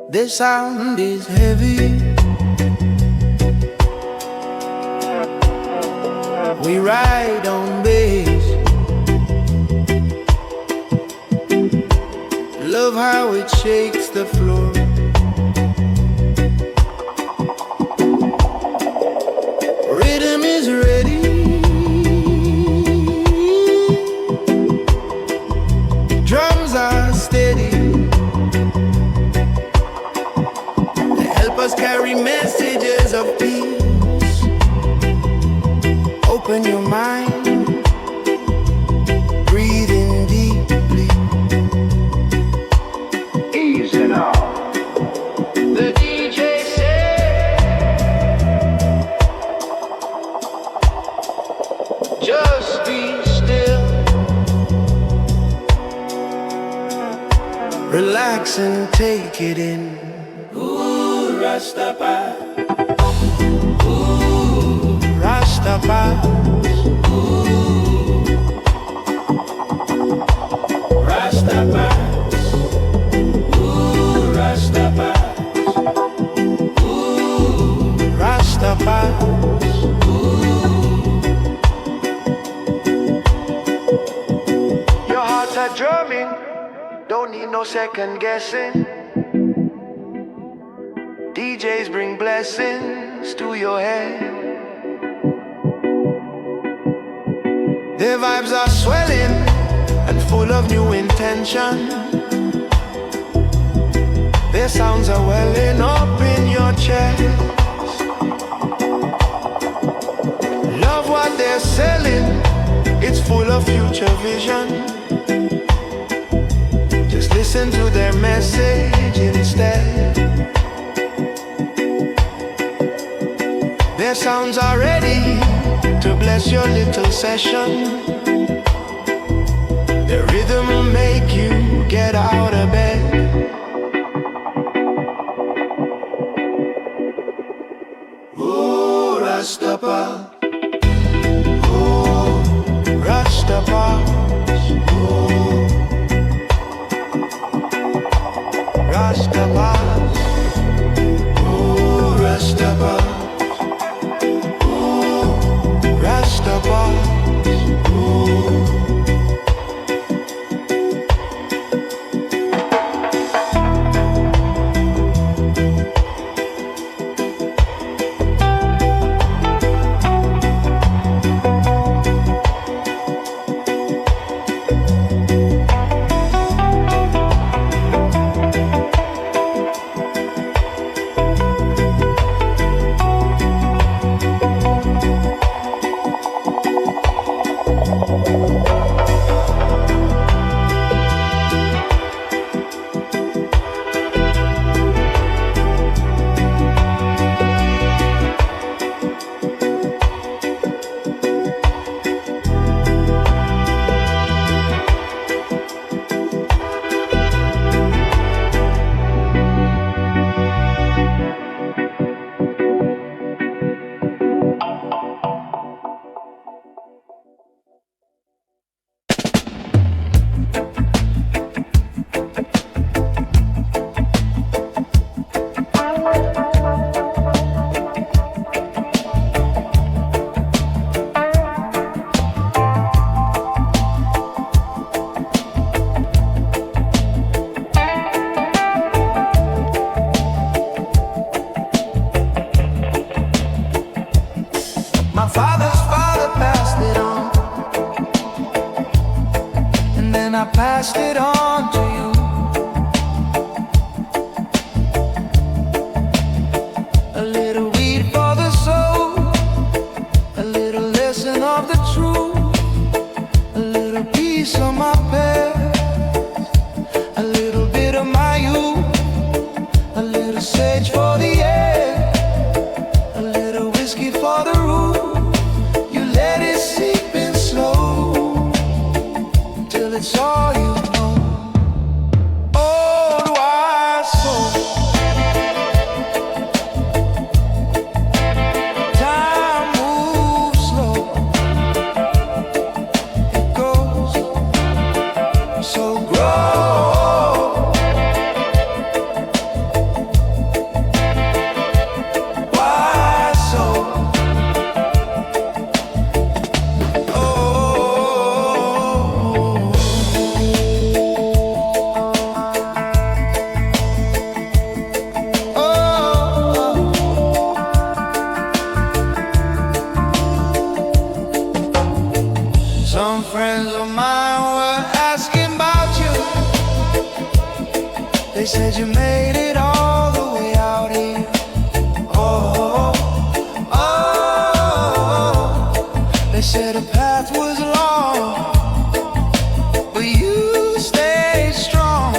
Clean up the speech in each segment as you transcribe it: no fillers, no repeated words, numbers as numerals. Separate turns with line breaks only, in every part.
The sound is heavy. We ride on bass. Love how it shakes the floor. Rhythm is ready. Drums are steady. Carry messages of peace. Open your mind, breathing deeply. Easy now. The DJ said, just be still. Relax and take it in. Rastafari, ooh, Rastafari, ooh, Rastafari, ooh, Rastafari, ooh, Rastafari, ooh. Your hearts are drumming, don't need no second guessing. DJs bring blessings to your head. Their vibes are swelling and full of new intention. Their sounds are welling up in your chest. Love what they're selling, it's full of future vision. Just listen to their message instead. Their sounds are ready to bless your little session. The rhythm will make you get out of bed. Ooh, Rastafari, ooh, Rastafari, ooh, Rastafari, ooh, Rastafari. My father's father passed it on, and then I passed it on to you. A little weed for the soul, a little lesson of the truth, a little piece of my past, a little bit of my youth, a little sage for the air. They said you made it all the way out here. Oh, oh, they said the path was long, but you stayed strong.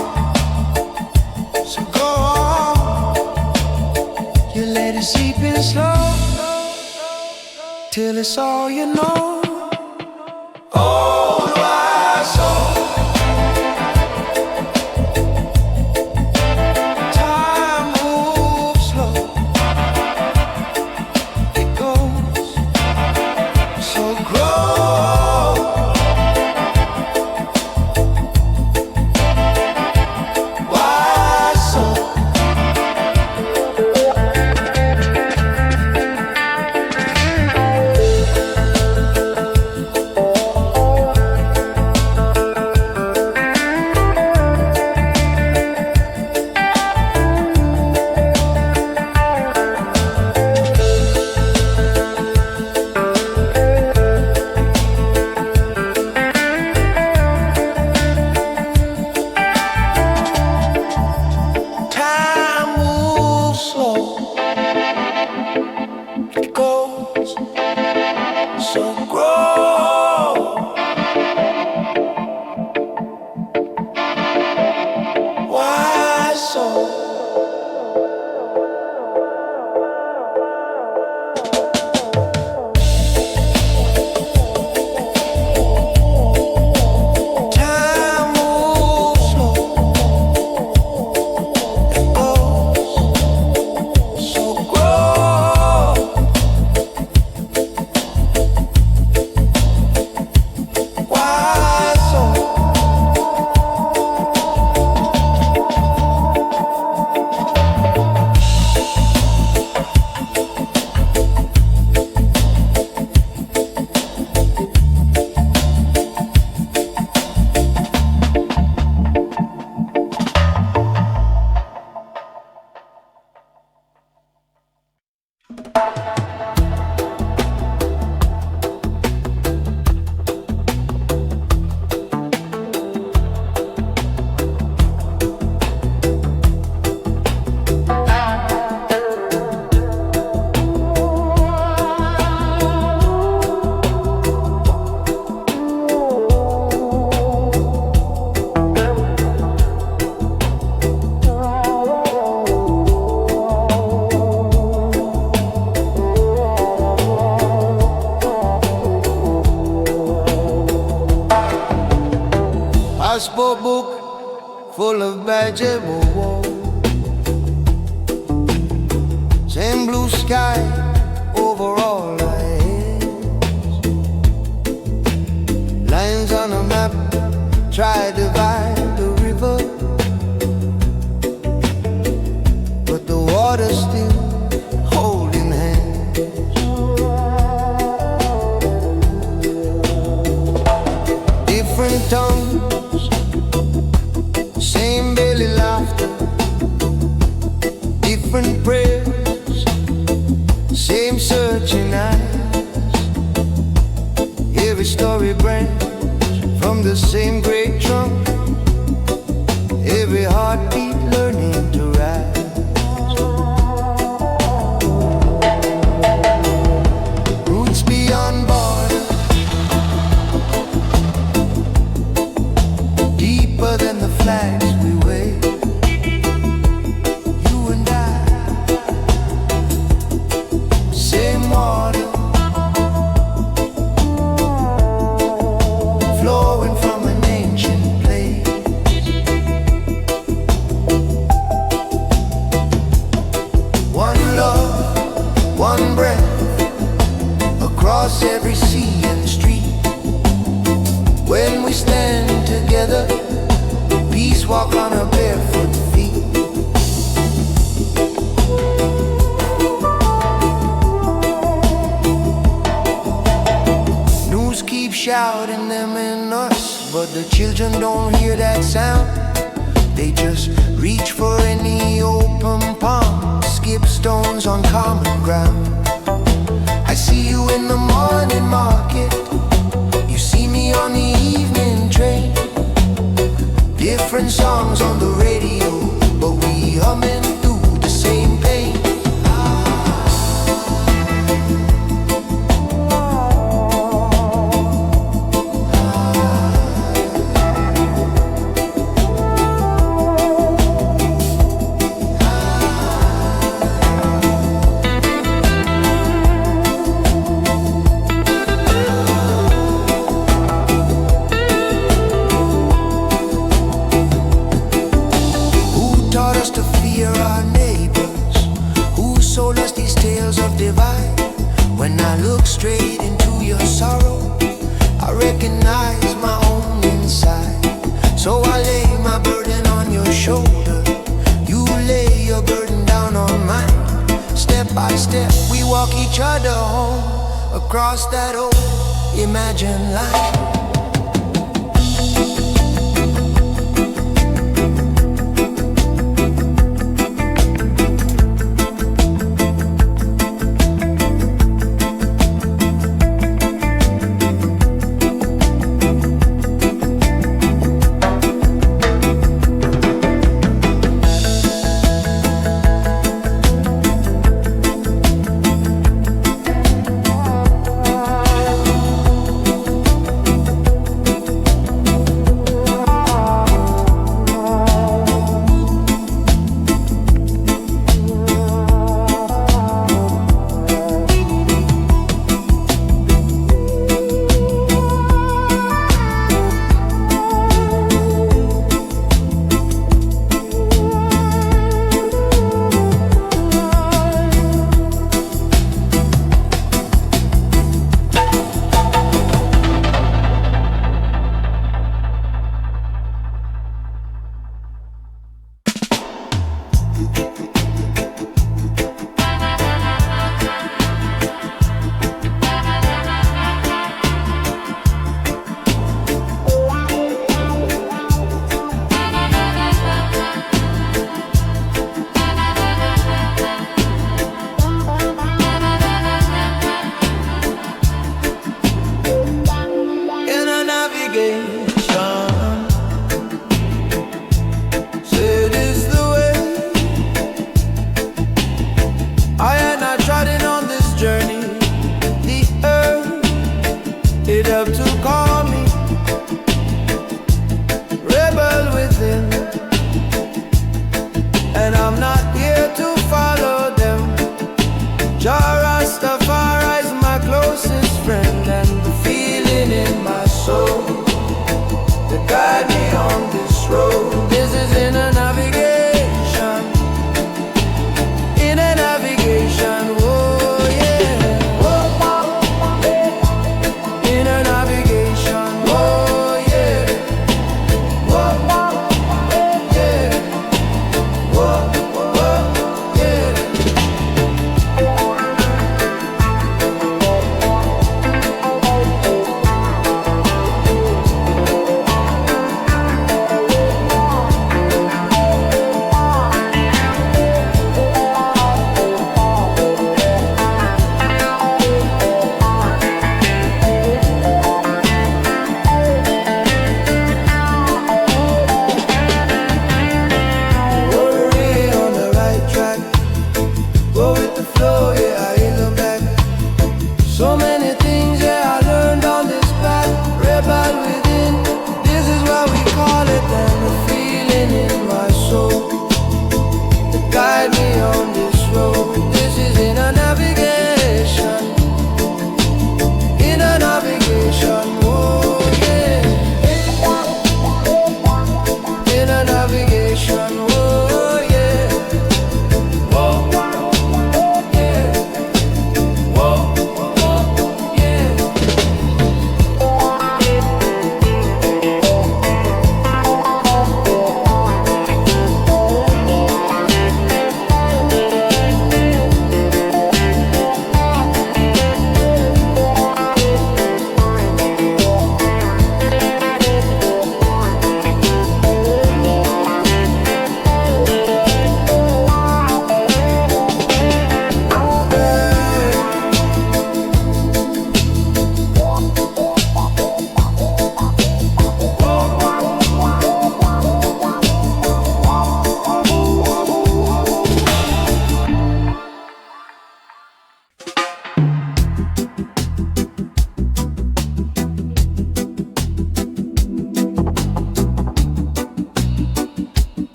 So go on, you let it seep in slow, till it's all you know. Oh, my soul. Time moves slow, it goes so grow. Why so? Time moves slow, it goes so grow. Why so? Time moves slow, it goes so grow. Why so? Passport book full of badges, same blue sky over all our heads. Lines on a map try to divide the river, but the water's still holding hands. Different tongues, same belly laughter, different prayers, same searching eyes. Every story branch from the same great trunk, every heartbeat learning to rise. Roots beyond borders, deeper than the flags we wave. You and I, same water, flowing from an ancient place. One love, one breath, across every sea and street. When we stand together, peace walk on our barefoot feet. News keep shouting them in us, but the children don't hear that sound. They just reach for any open palm, skip stones on common ground. I see you in the morning market, you see me on the evening train. Different songs on the radio, divide. When I look straight into your sorrow, I recognize my own inside. So I lay my burden on your shoulder, you lay your burden down on mine. Step by step we walk each other home, across that old imagined line.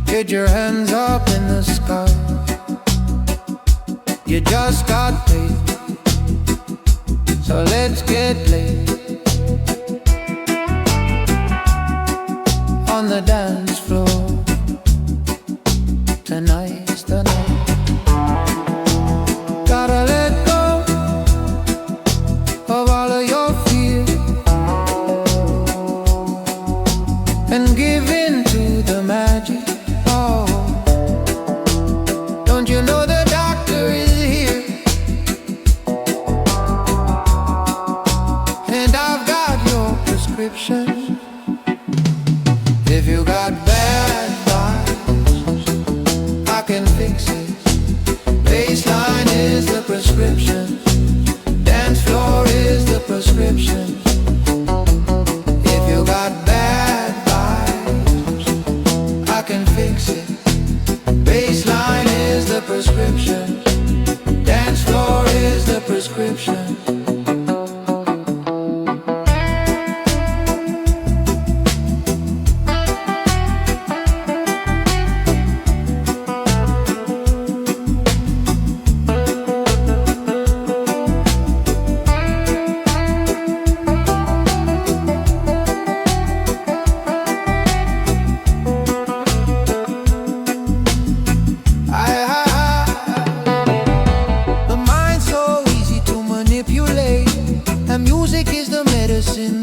Get your hands up in the sky. You just got paid, so let's get laid on the dance floor. Tonight's the night. Gotta let go of all of your fears and give in to the magic. Oh, don't you know the doctor is here? And I've got your prescription. If you got bad vibes, I can fix it. Baseline is the prescription. Dance floor is the prescription. If you got bad vibes, I can fix it. Baseline is the prescription. Dance floor is the prescription.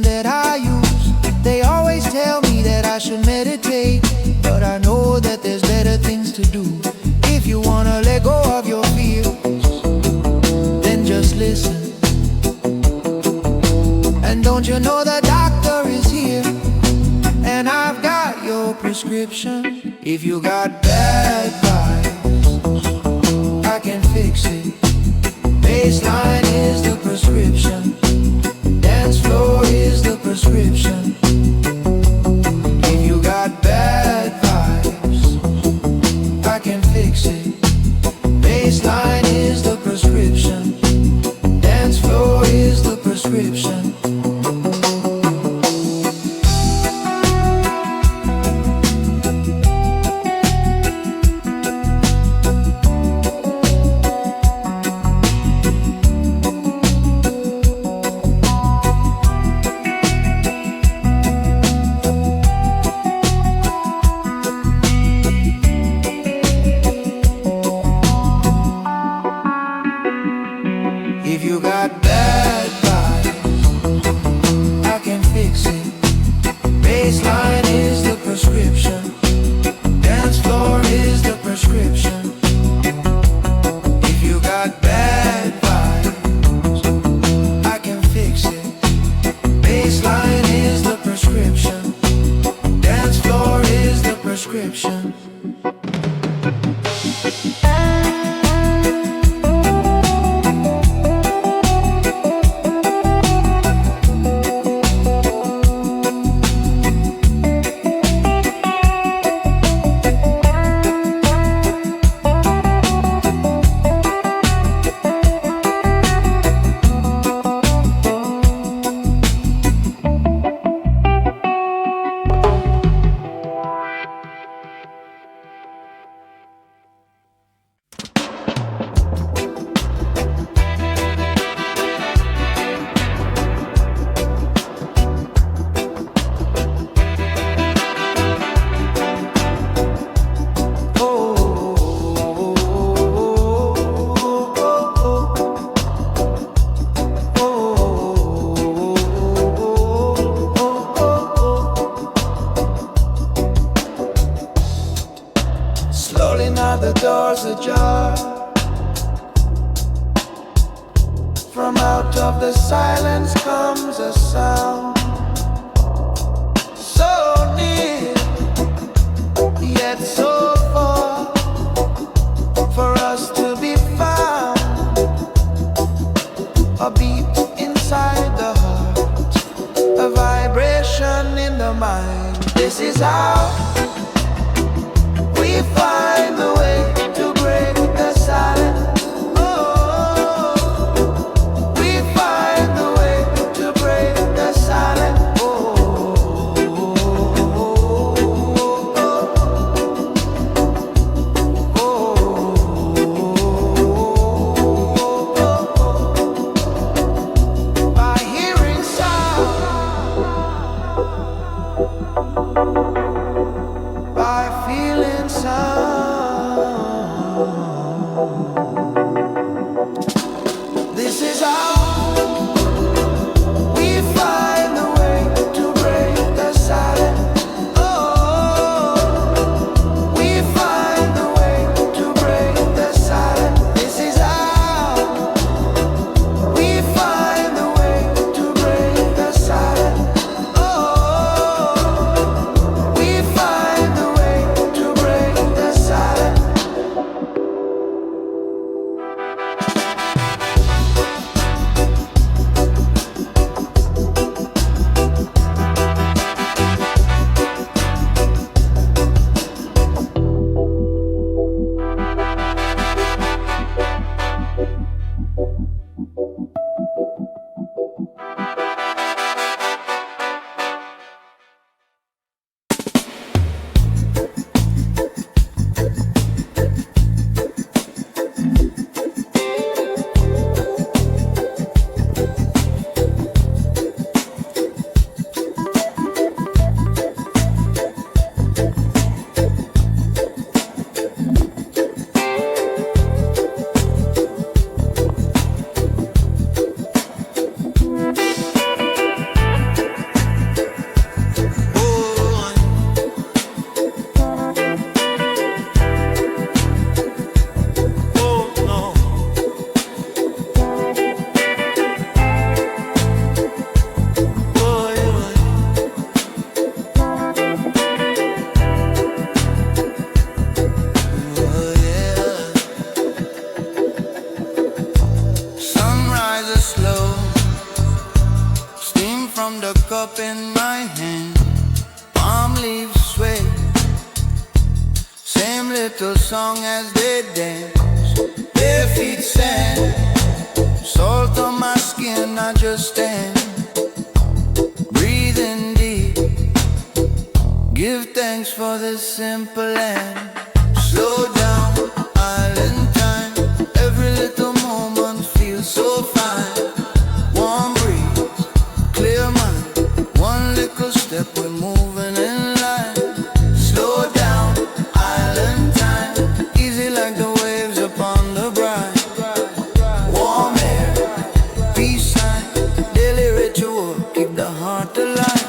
That I use. They always tell me that I should meditate, but I know that there's better things to do. If you wanna let go of your fears, then just listen. And don't you know the doctor is here? And I've got your prescription. If you got bad vibes, I can fix it. Baseline is the prescription. Dance floor is the prescription. If you got bad vibes, I can fix it. Baseline is the prescription. Dance floor is the prescription. If you got bad vibes, I can fix it. Baseline is the prescription. Dance floor is the prescription. If you got bad vibes, I can fix it. Baseline is the prescription. Dance floor is the prescription. The doors ajar. From out of the silence comes a sound, so near, yet so far, for us to be found. A beat inside the heart, a vibration in the mind. This is how we find the way to break the silence. Oh, we find the way to break the silence. Oh, little song as they dance. Bare feet sand, salt on my skin, I just stand. Breathing deep, give thanks for this simple land. Slow down, island time, every little moment feels so fine. Warm breeze, clear mind, one little step, we're moving in line. Slow down, island time, easy like the waves upon the brine. Warm air, peace sign, daily ritual, keep the heart alive.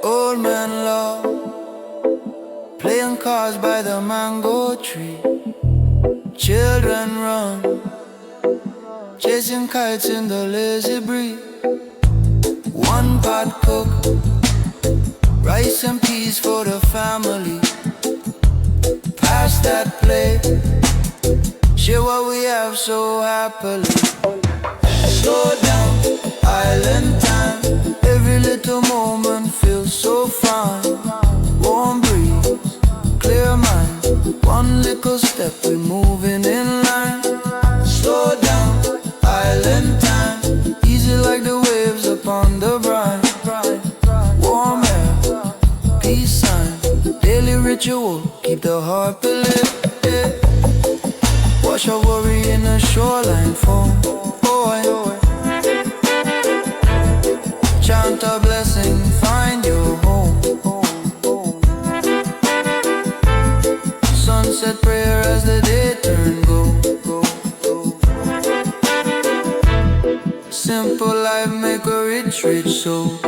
Old man law, playing cards by the mango tree. Children run, chasing kites in the lazy breeze. One pot cook, rice and peas for the family. Pass that plate, share what we have so happily. Slow down, island time, every little moment feels so fine. Warm breeze, clear mind, one little step, we're moving in line. Slow down, island time, easy like the waves upon the brine. Warm air, peace sign, daily ritual, keep the heart believe. Wash our worry in the shoreline foam. Chant a blessing, find your home. Sunset prayer as the day turn go. Simple life make a rich soul.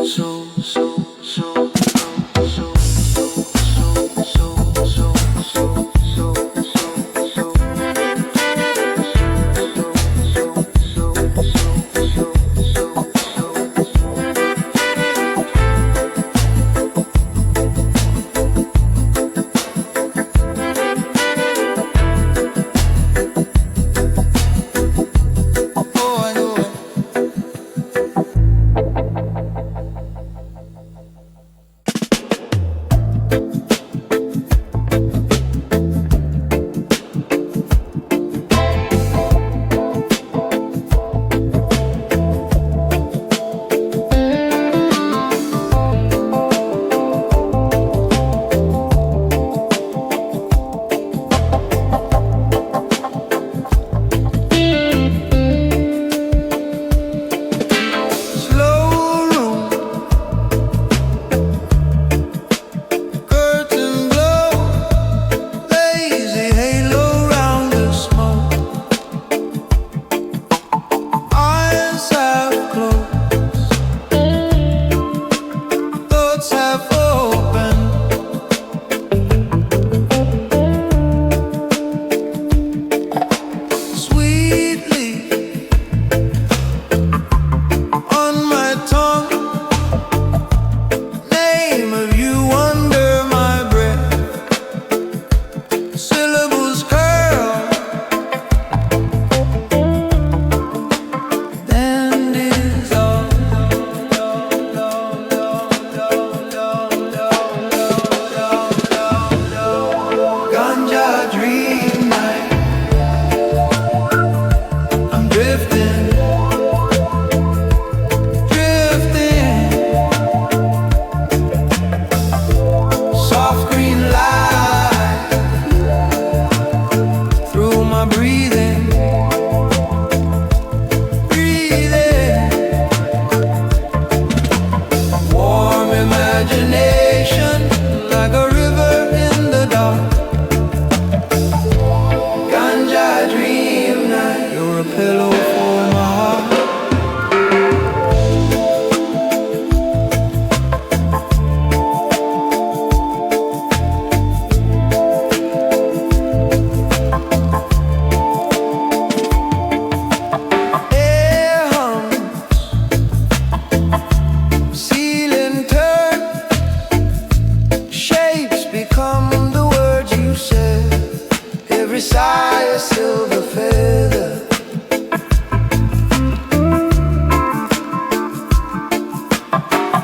weather.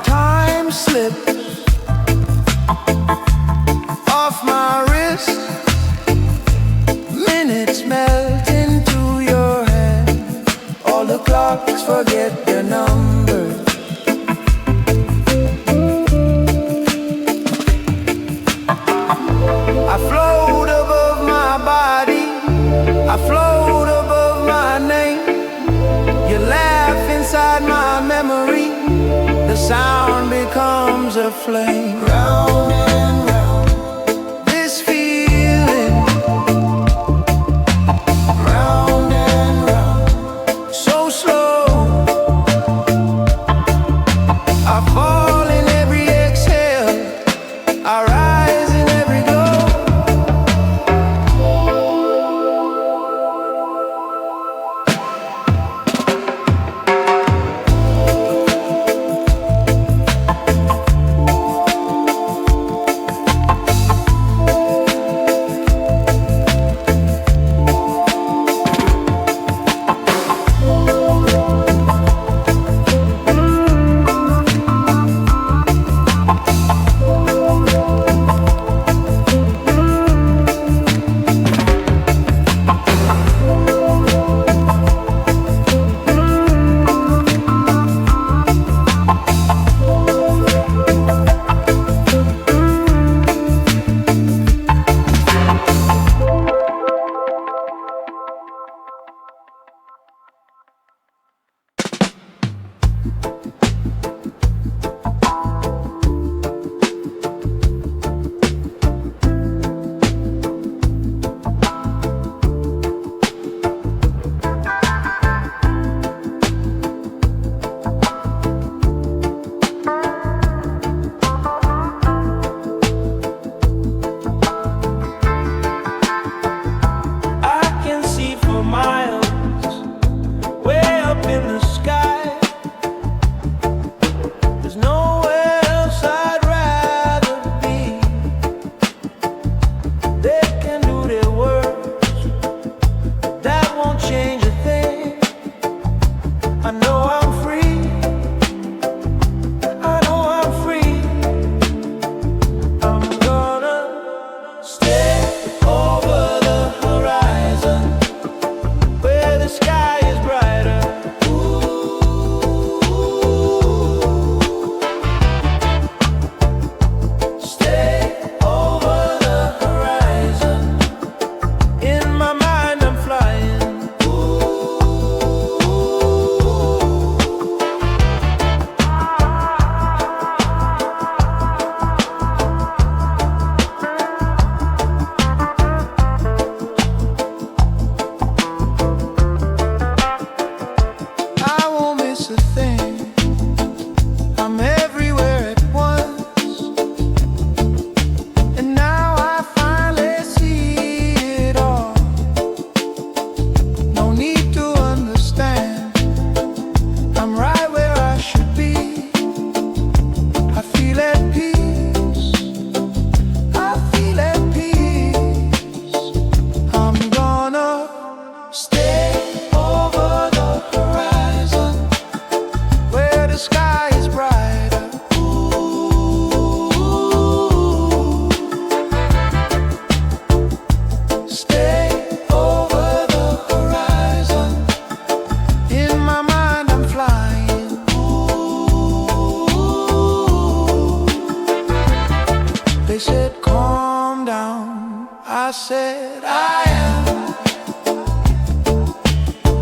Time slipped off my wrist. Minutes melt into your hand. All the clocks forget their numbers. I float above my body, I float above my name. You laugh inside my memory, the sound becomes a flame. Round and round, this feeling. Round and round, so slow. I fall in every exhale, I rise in every glow.
I said I am.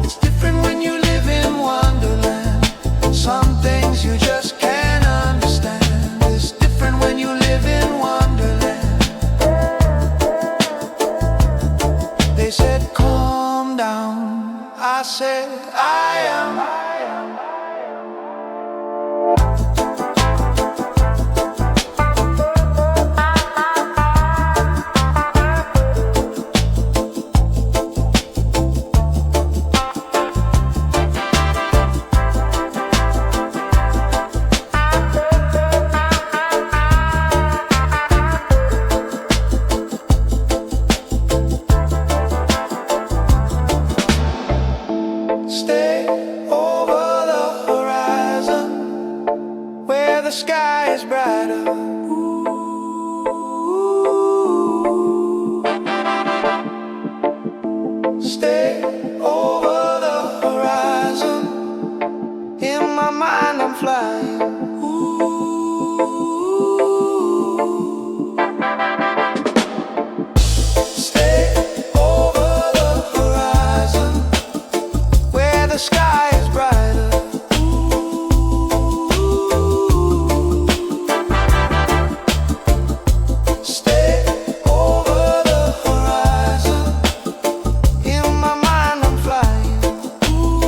It's different when you live in Wonderland. Some things you just can't understand. It's different when you live in Wonderland. They said calm down. I said I am. Stay over the horizon. In my mind I'm flying. Ooh. Stay over the horizon, where the sky is brighter. Ooh. Stay over the horizon. In my mind I'm flying. Ooh.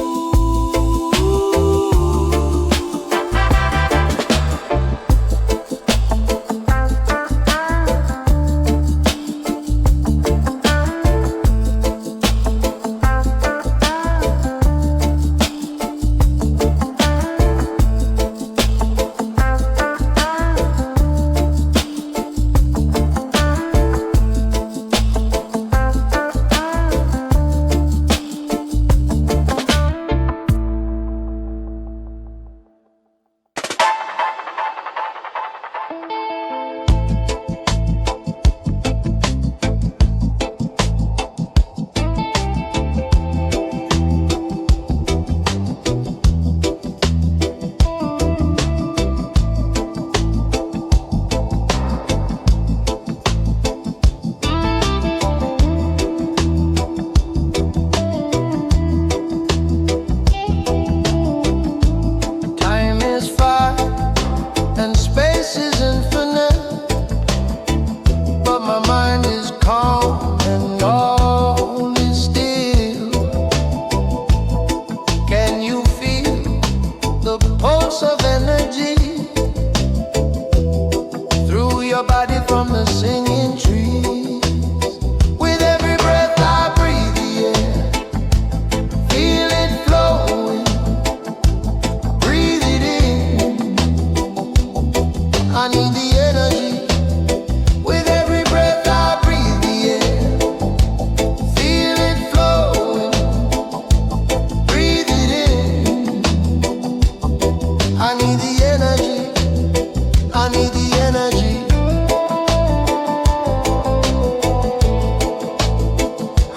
Time is far and space is infinite, but my mind is calm and all is still. Can you feel the pulse of energy through your body from the singing trees? With every breath I breathe the air, feel it flowing. Breathe it in. I need the energy. With every breath I breathe the air, feel it flowing. Breathe it in. I need the energy. I need the energy.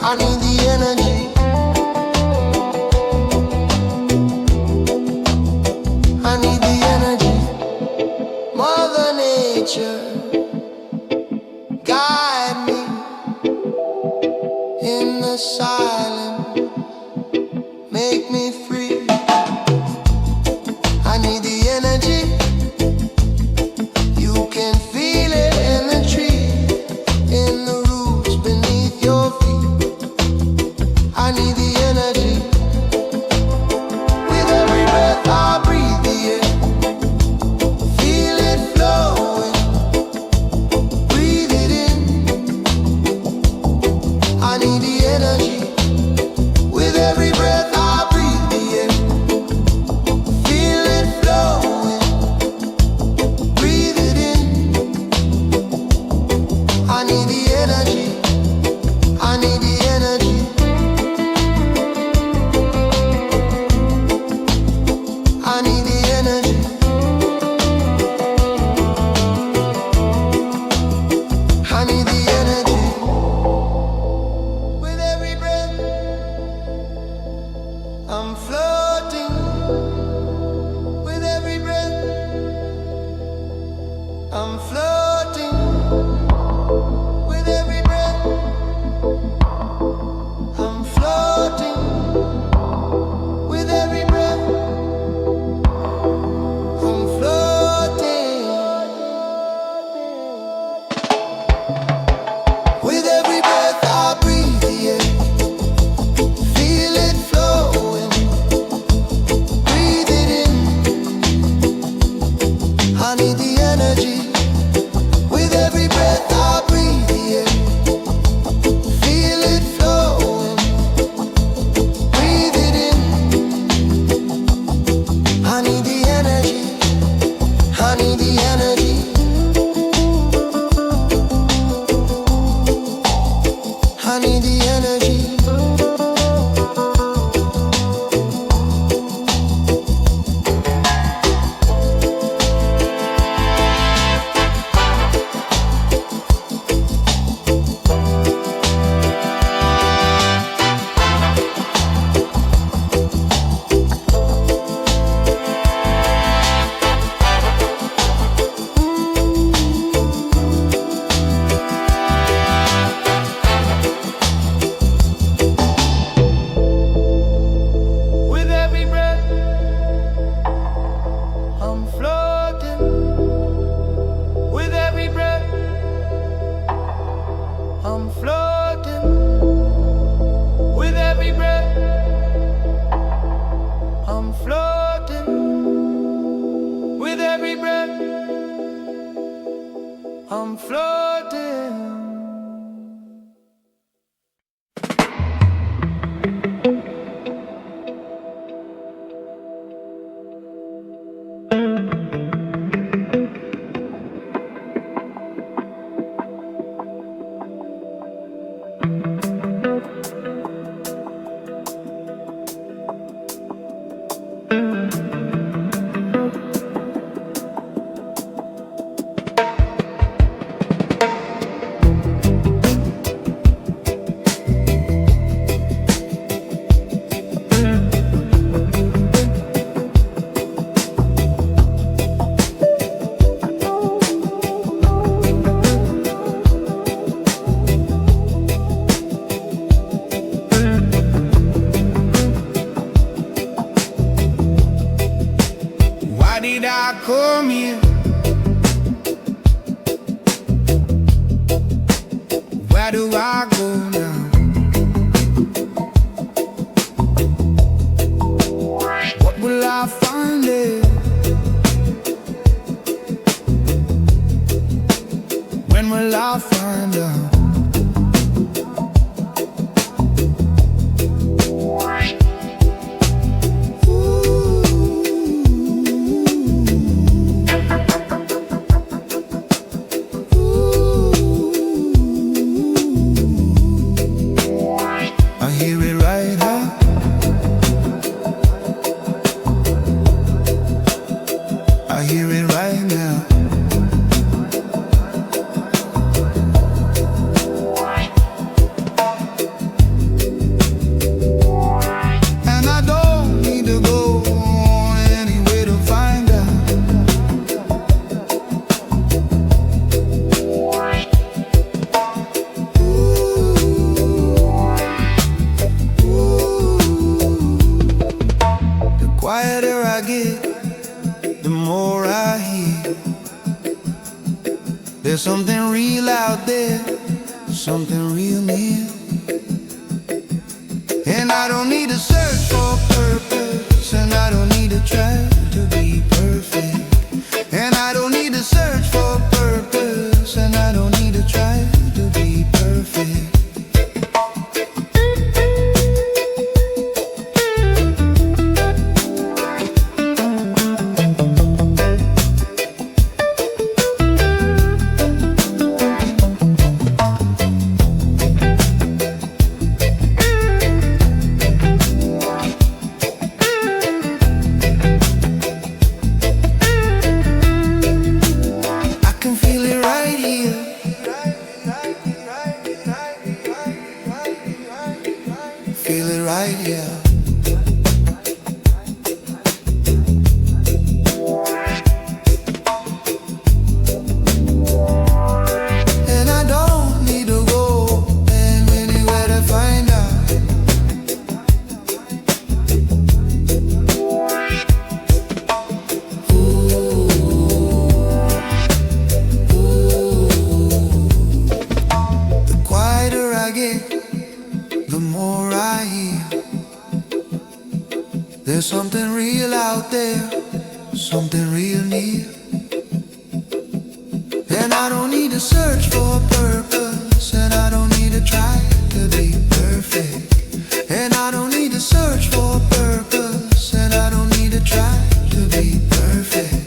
I need the energy. I need the energy. Mother Nature, guide me in the silence. Make me free. I need the energy. You can feel it in the tree, in the roots beneath your feet. I need the energy. With every breath I breathe the air, feel it flowing. Breathe it in. I need the energy. With every breath I breathe the air, feel it flowing. Breathe it in. I need the energy. I need the energy.
come here? Where do I go now? What will I find there? When will I find out? I hear it right now. I hear it right now. And I don't need to go anywhere to find out. The quieter I get, the more I hear. There's something real out there, something real near. And I don't need to search for purpose, and I don't need to try to be perfect. And I don't need to search for purpose, and I don't need to try to be perfect. I can feel it right here. Feel it right here. And I don't need to go anywhere to find out. The quieter I get, the more I hear. There's something real out there, something real near. And I don't need to search for purpose, and I don't need to try to be perfect. And I don't need to search for purpose, and I don't need to try to be perfect.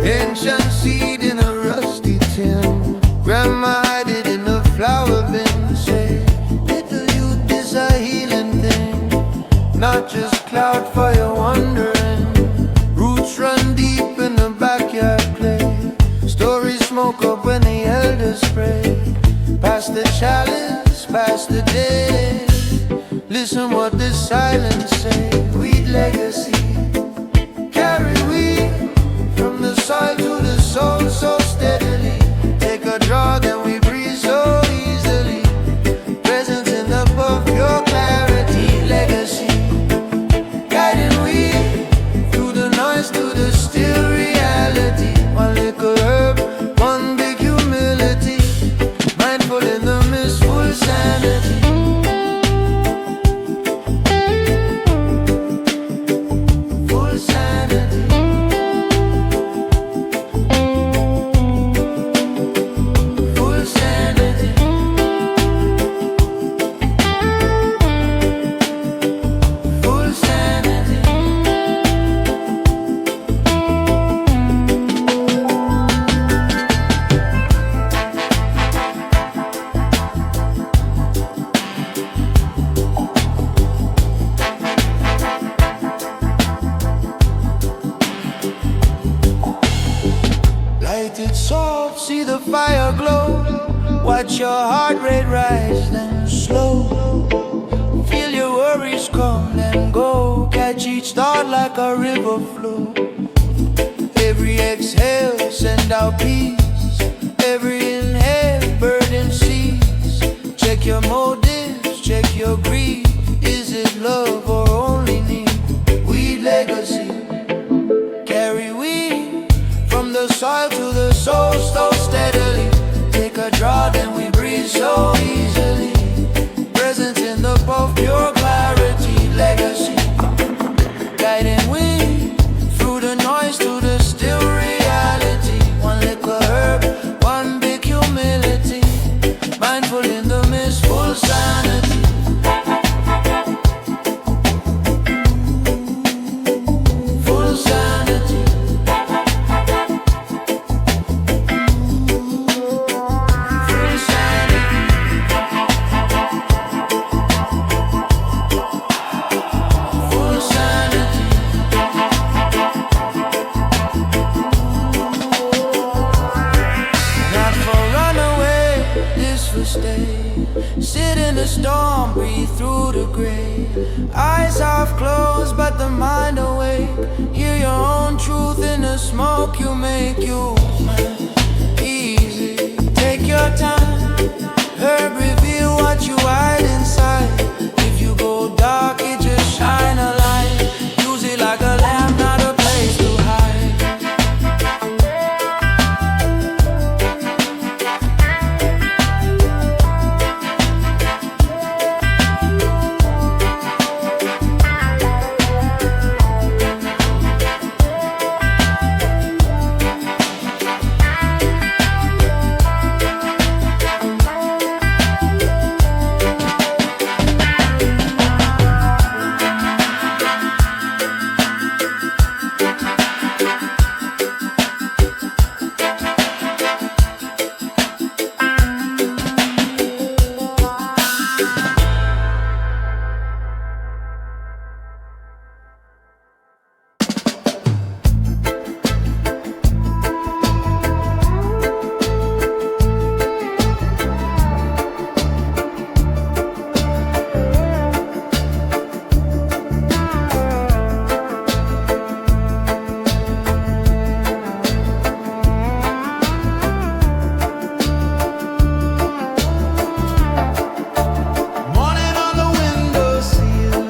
Ancient seed in a rusty tin, grandma hid it in the flower bin. Say, little youth, this a healing thing, not just cloud fire wandering. Roots run deep in the backyard clay. Stories smoke up when the elders pray. Pass the chalice, pass the day. Listen what the silence say. Weed legacy, carry weed from the soil to the soul so steadily. Take a draw, then we breathe so easily. Presence in the puff, pure clarity. Legacy, guiding we through the noise to the still reality. One little herb, one big humility. Mindful in the mist, full sanity. fire glow. Watch your heart rate rise then slow. Feel your worries come and go. Catch each thought like a river flow. Every exhale send out peace. Every inhale burden cease. Check your motives, check your greed. Is it love or only need? Weed legacy, carry weed from the soil to the soul, so steadily. Take a draw, then we breathe so easily. Presence in the puff, pure clarity, legacy. Guiding wind through the noise to the still reality. One little herb, one big humility. Mindful in the mist, full sanity. Full sanity. Full sanity. Full sanity. Not for runaway, this for stay. Sit in the storm, breathe through the gray. Eyes half closed, but the mind awake. Hear your own truth in the smoke you make. You easy, take your time. Herb reveal what you hide inside. If you go dark, it just shine a light. Use it like a lamp, not a place to hide. Morning on the windowsill,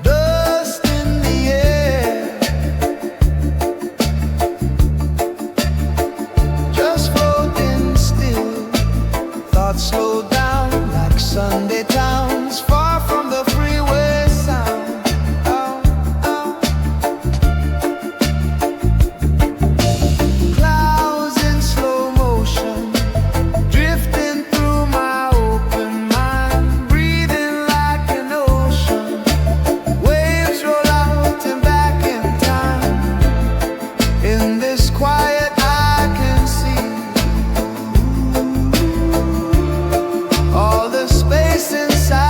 dust in the air, just floating still. Thoughts slow down like Sunday towns, far from the freeway sound. Oh, oh. Clouds in slow motion, drifting through my open mind, breathing like an ocean. Waves roll out and back in time. In this quiet I can see all the space inside.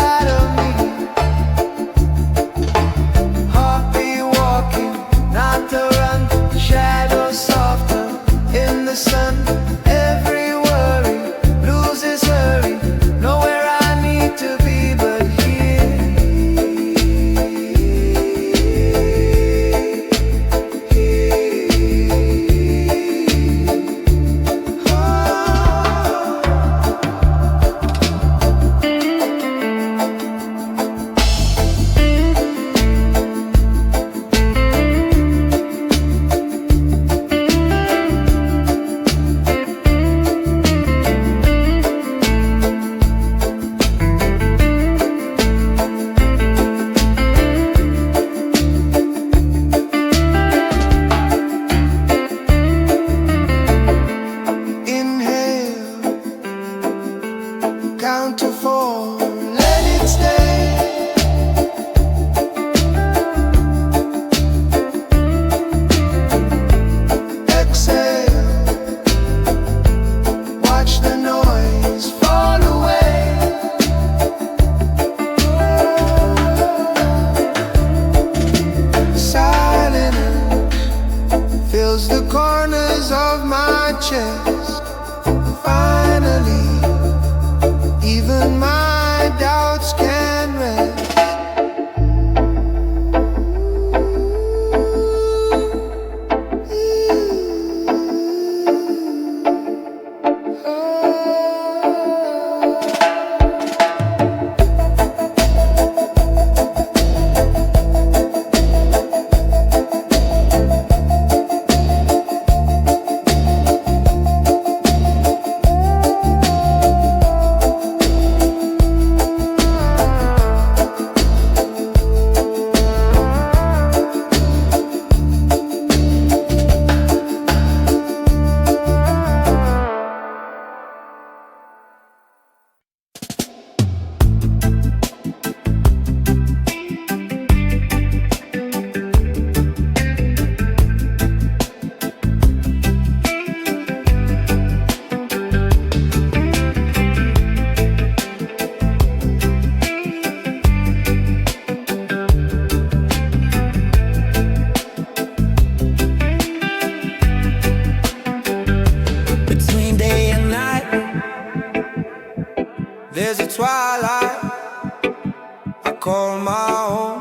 call my own.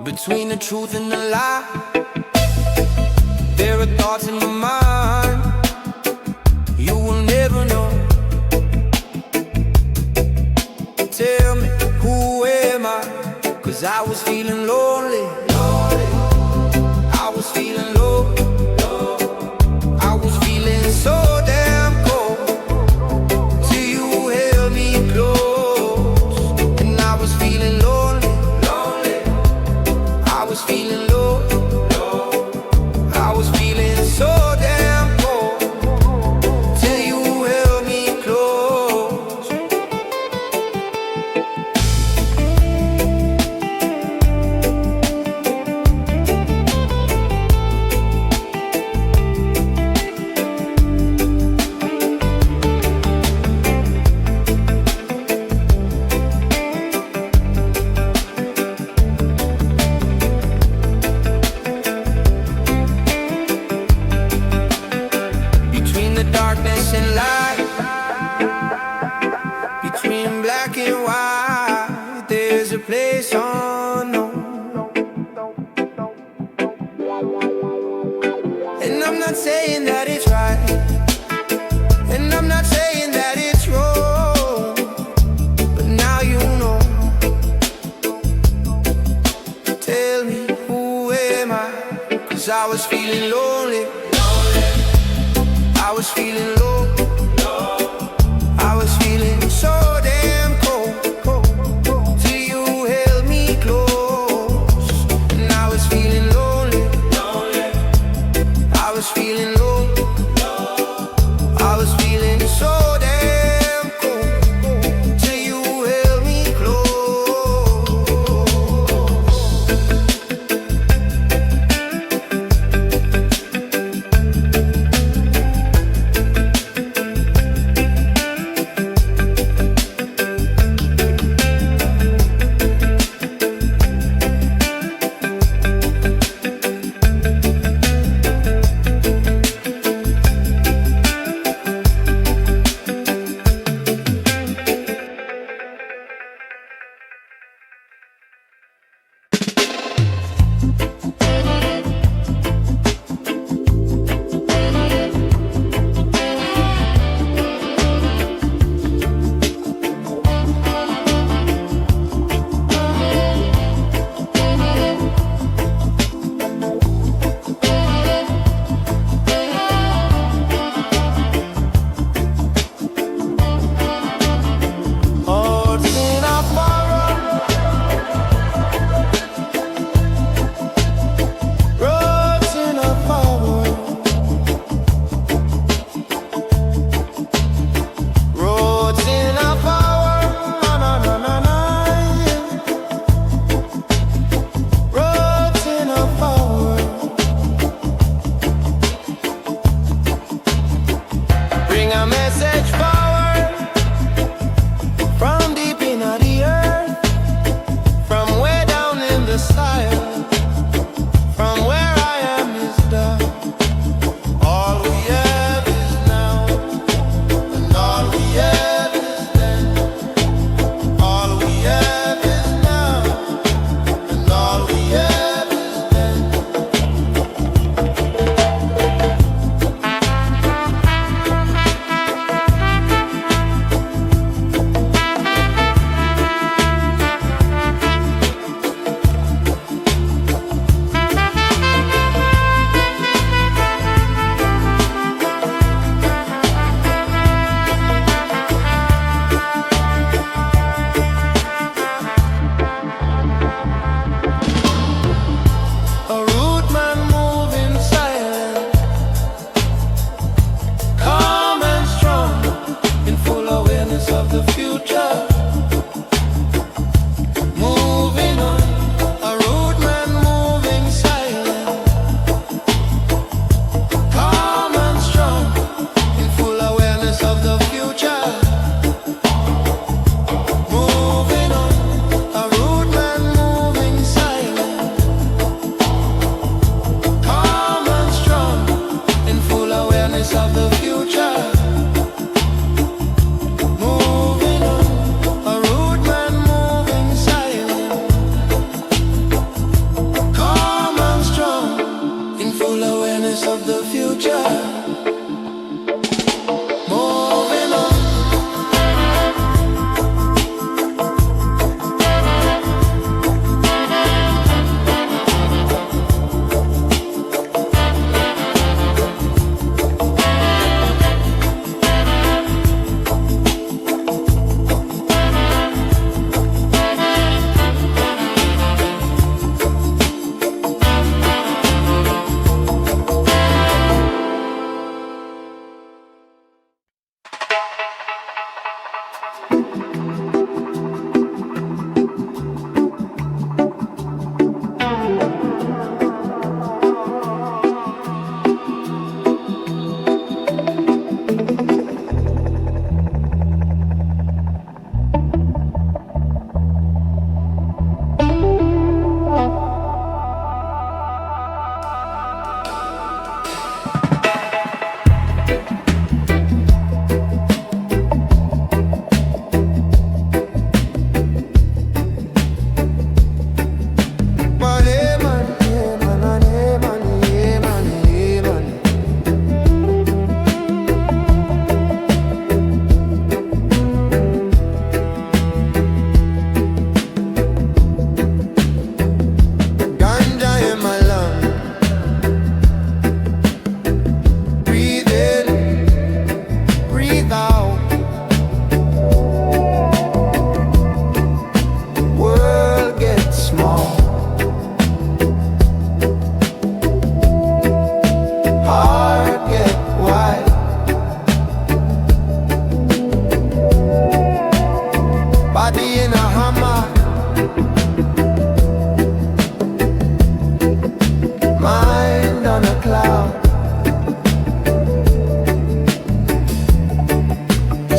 Between the truth and the lie, there are thoughts in my mind you will never know. Tell me, who am I? 'Cause I was feeling lonely. I was feeling low. I was feeling so damn cold till you held me close. And I was feeling lonely. I was feeling low. I was feeling so damn cold till you held me close. Darkness and light, between black and white, there's a place unknown. And I'm not saying that it's right, and I'm not saying that it's wrong, but now you know. Tell me, who am I? 'Cause I was feeling lonely. I was feeling low. I was feeling so damn cold till you held me close. And I was feeling lonely. I was feeling low. I was feeling so damn cold till you held me close.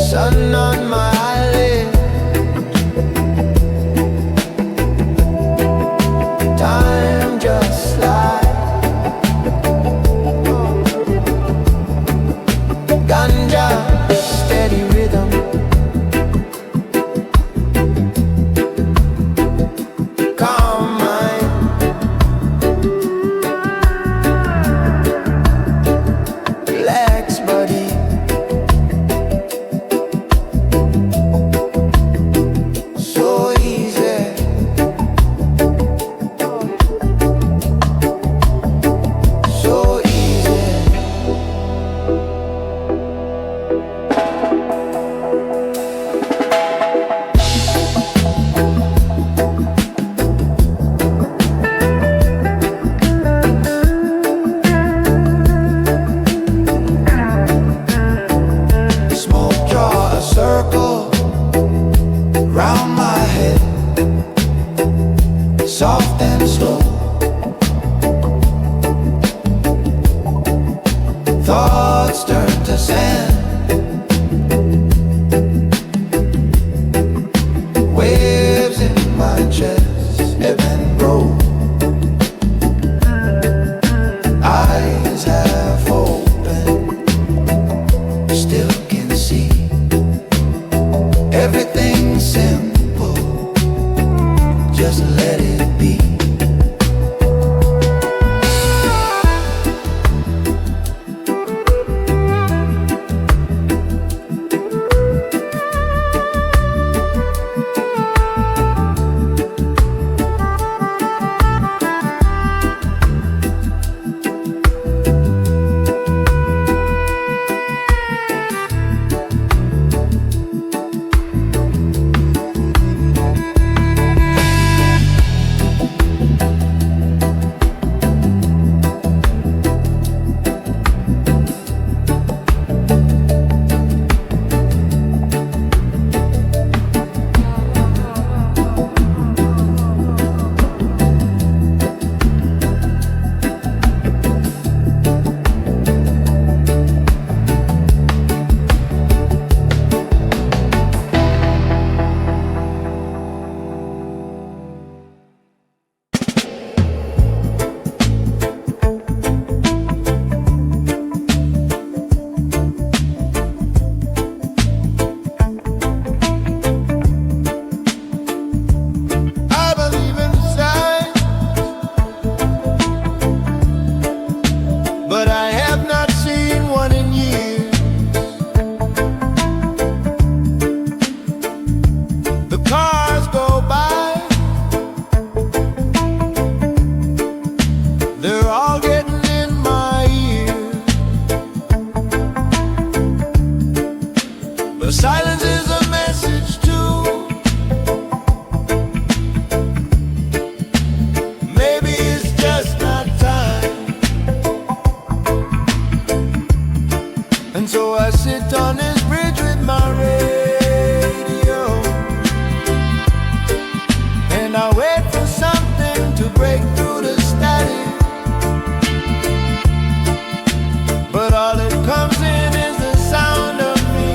sun on my eyelid. Time just slides. Ganja, steady rhythm. Calm mind. Relax body. So easy. So easy. Smoke draw a circle round my head, soft and slow. Thoughts turn to sand. Waves in my chest ebb and grow. Eyes half open, still can see everything simple. Just let it be. I believe in signs, but I have not seen one in years. The cars go by, they're all getting in my ear. But silence is a message too. Maybe it's just not time. And so I sit on this bridge with my radio, and I wait for something to break through the static. But all that comes in is the sound of me.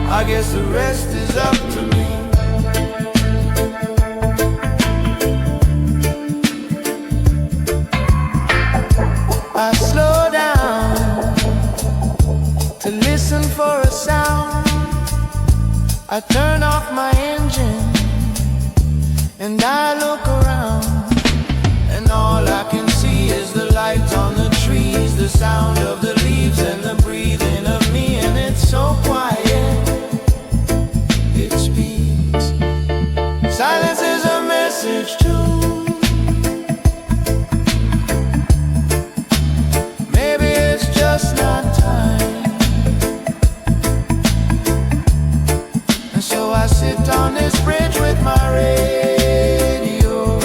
I guess the rest is up to me. I slow down to listen for a sound. I turn off my engine and I look around, and all I can see is the light on the trees, the sound of the leaves and the breathing of me. And it's so quiet, it speaks. Silence is a message too. Maybe it's just not time. And so I sit on this bridge with my radio,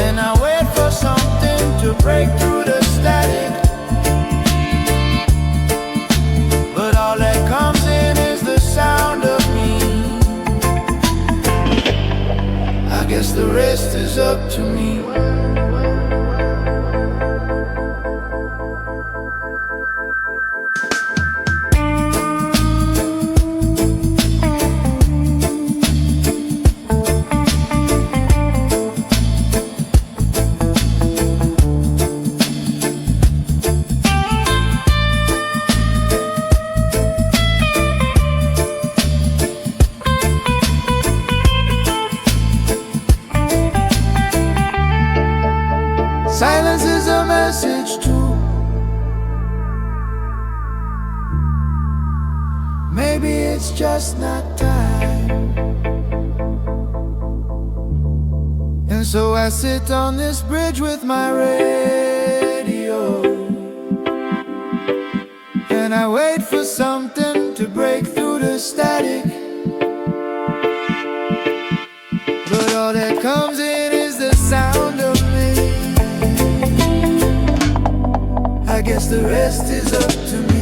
and I wait for something to break through the static. But all that comes in is the sound of me. I guess the rest is up to me. Silence is a message too. Maybe it's just not time. And so I sit on this bridge with my radio, and I wait for something to break through the static. But all that comes in is the sound of me. I guess the rest is up to me.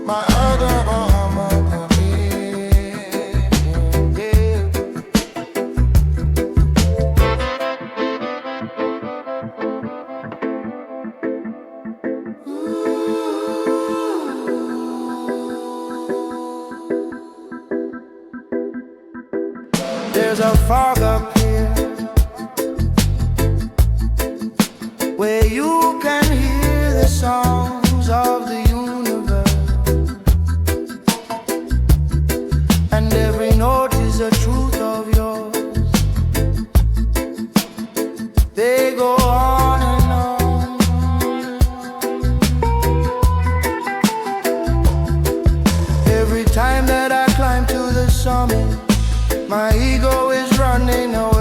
My other arm over here. There's a fog up here where you can hear the songs of the and every note is a truth of yours. They go on and on. Every time that I climb to the summit, my ego is running away.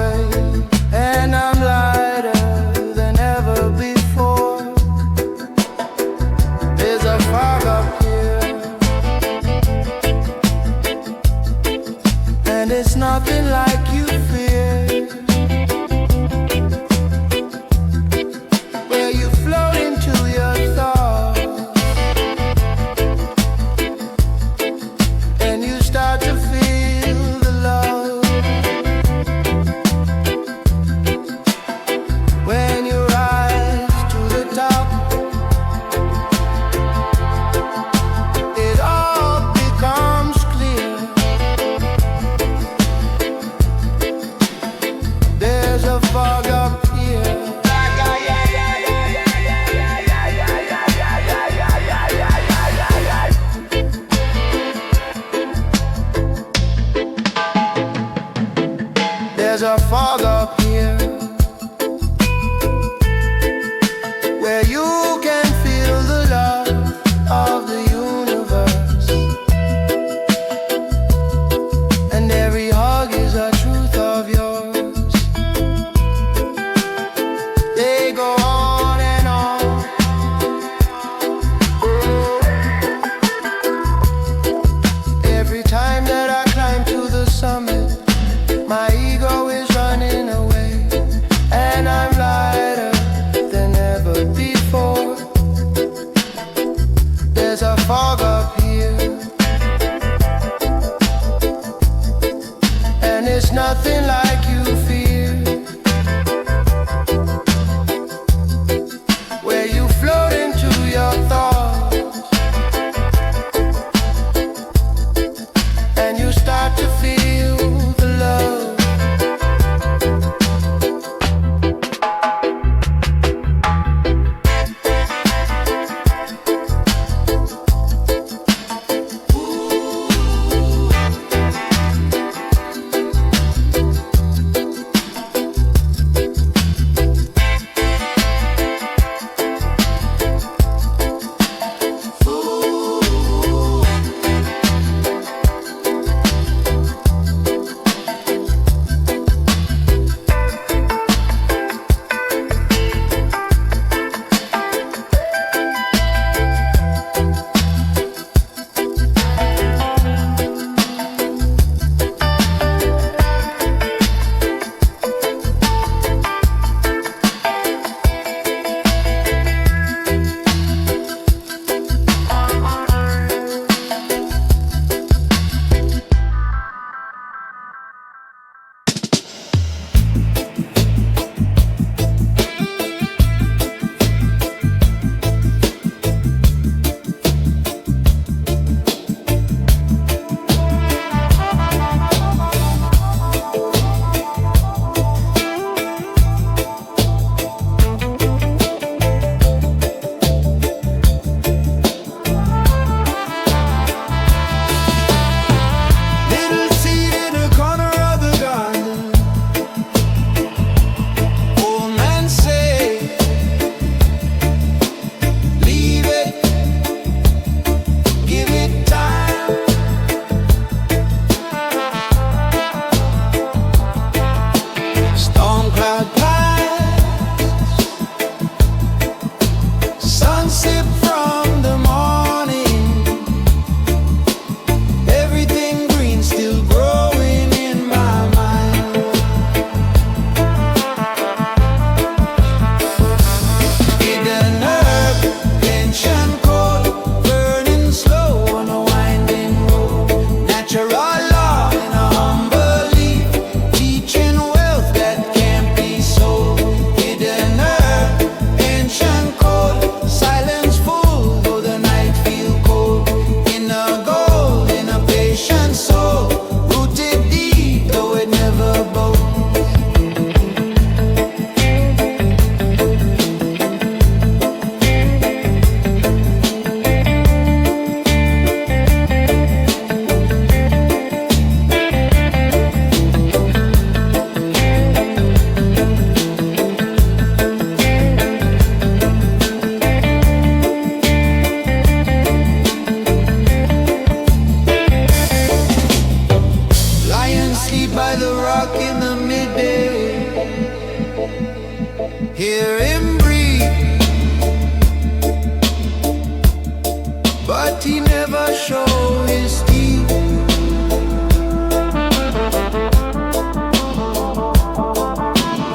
he never showed his teeth.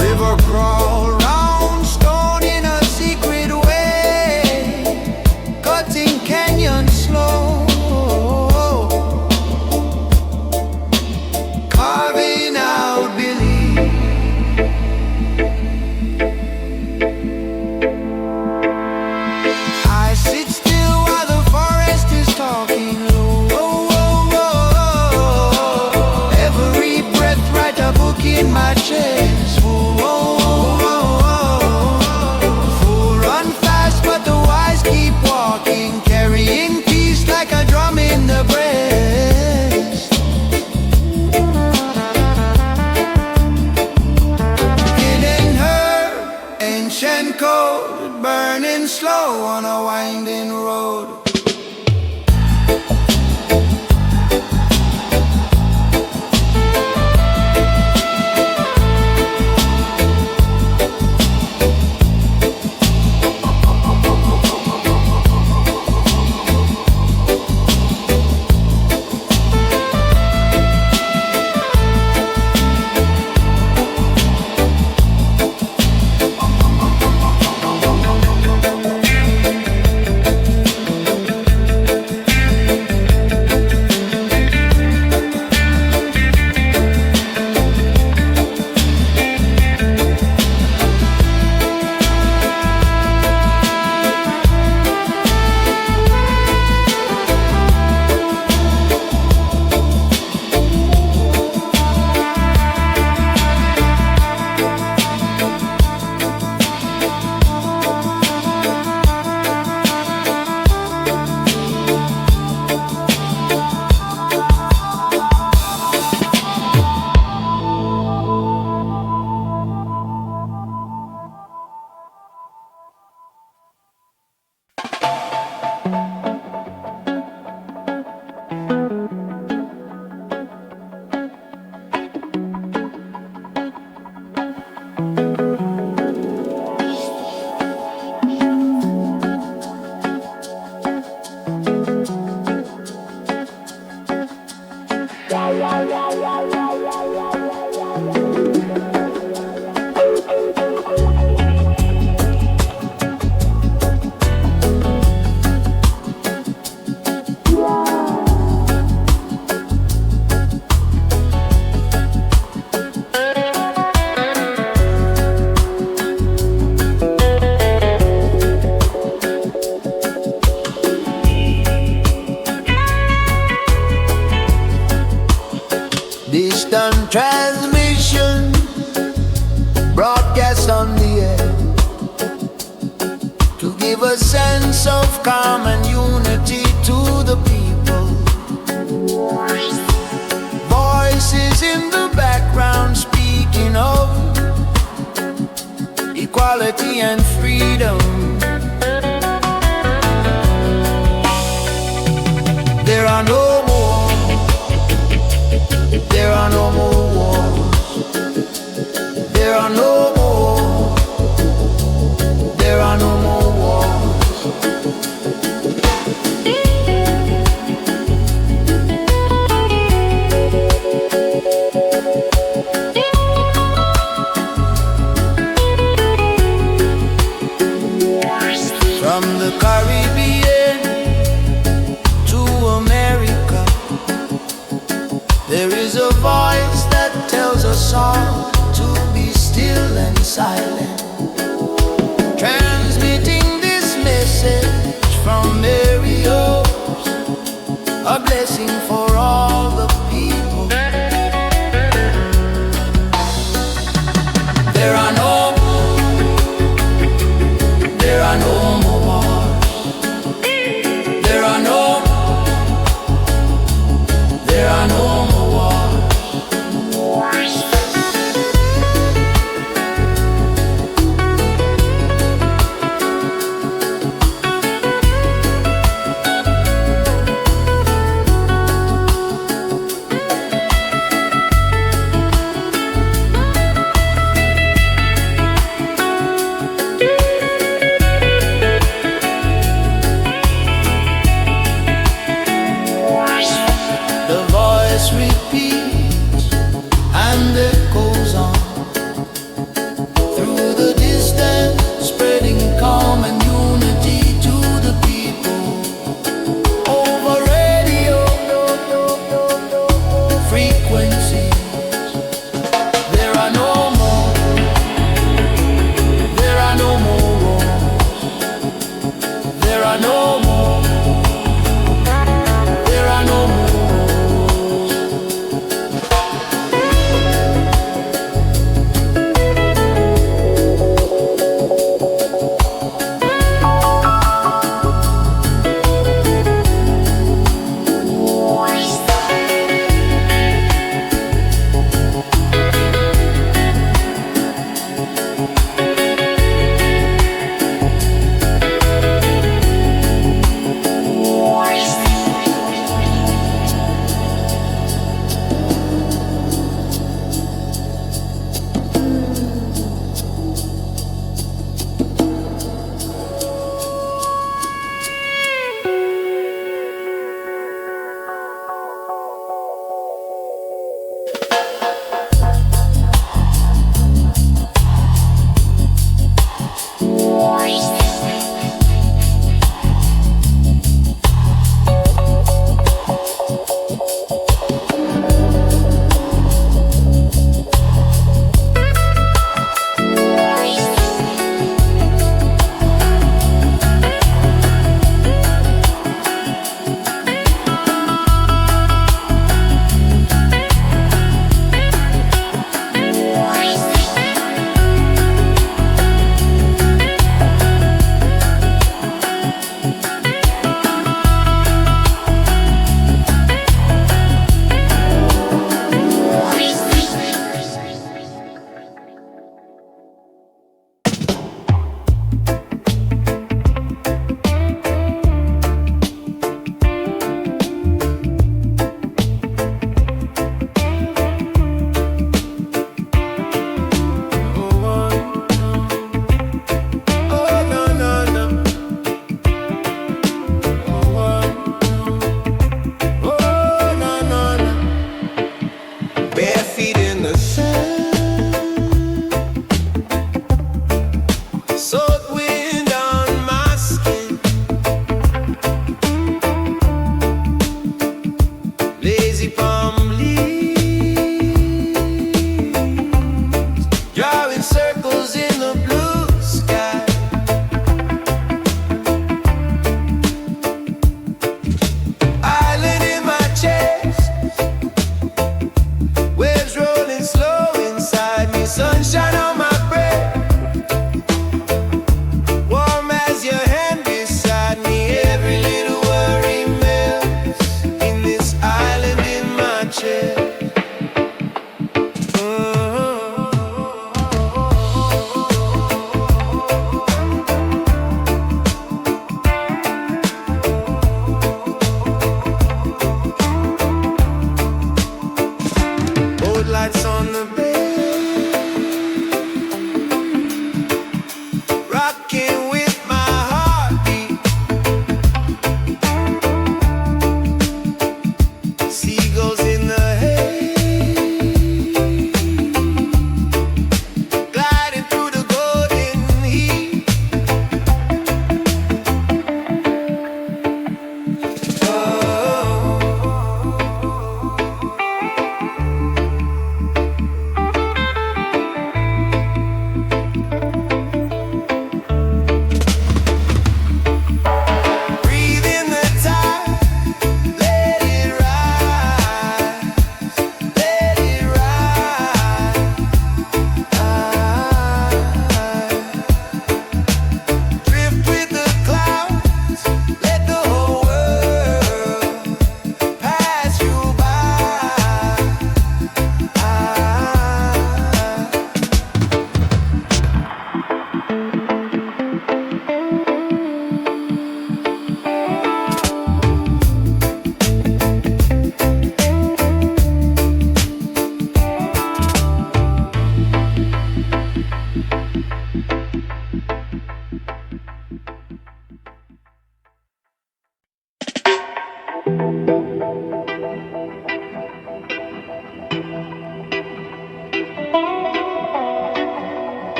River crawl round stone in a secret way, cutting canyon slow, carving out belief. I sit still while the forest is talking low. Every breath write a book in my chest. Fool run fast, but the wise keep walking, carrying peace like a drum in the breast. Hidden her ancient code, burning slow on a winding road. Distant transmission broadcast on the air to give a sense of calm and unity to the people. Voices in the background speaking of equality and freedom. There are no more, there are no more wars. There are no more, there are no more wars. From the Caribbean to America, there is a voice that tells us all to be still and silent, transmitting this message from Marios, a blessing for all the people. There are no, there are no more wars. There are no, there are no more wars.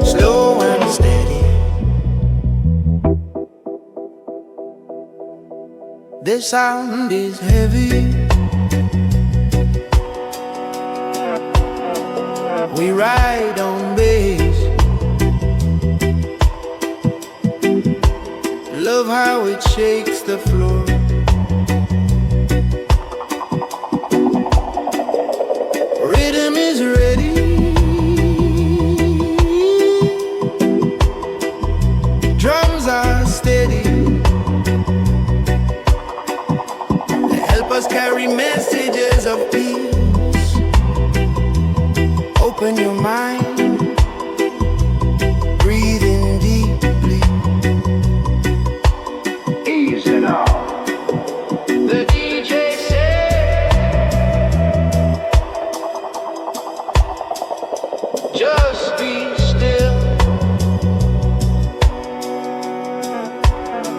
Slow and steady. The sound is heavy. We ride on bass. Love how it shakes the floor. Rhythm is ready. Drums are steady. They help us carry messages of peace. Open your mind. Breathe in deeply.
Easy now.
The DJ said, just be still.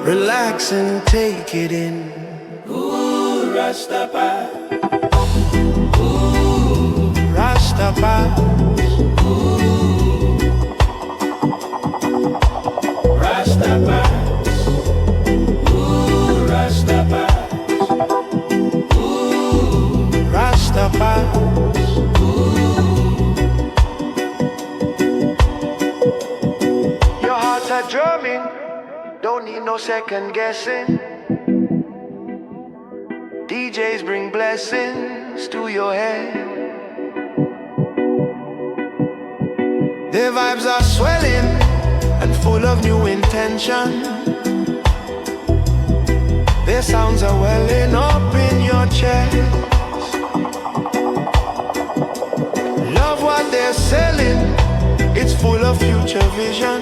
Relax and take it in. Ooh, Rastafari. Ooh, Rastafari. Ooh, Rastafari. Ooh, Rastafari. Ooh, Rastafari. Your hearts are drumming. Don't need no second guessing. DJs bring blessings to your head. Their vibes are swelling and full of new intention. Their sounds are welling up in your chest. Love what they're selling. It's full of future vision.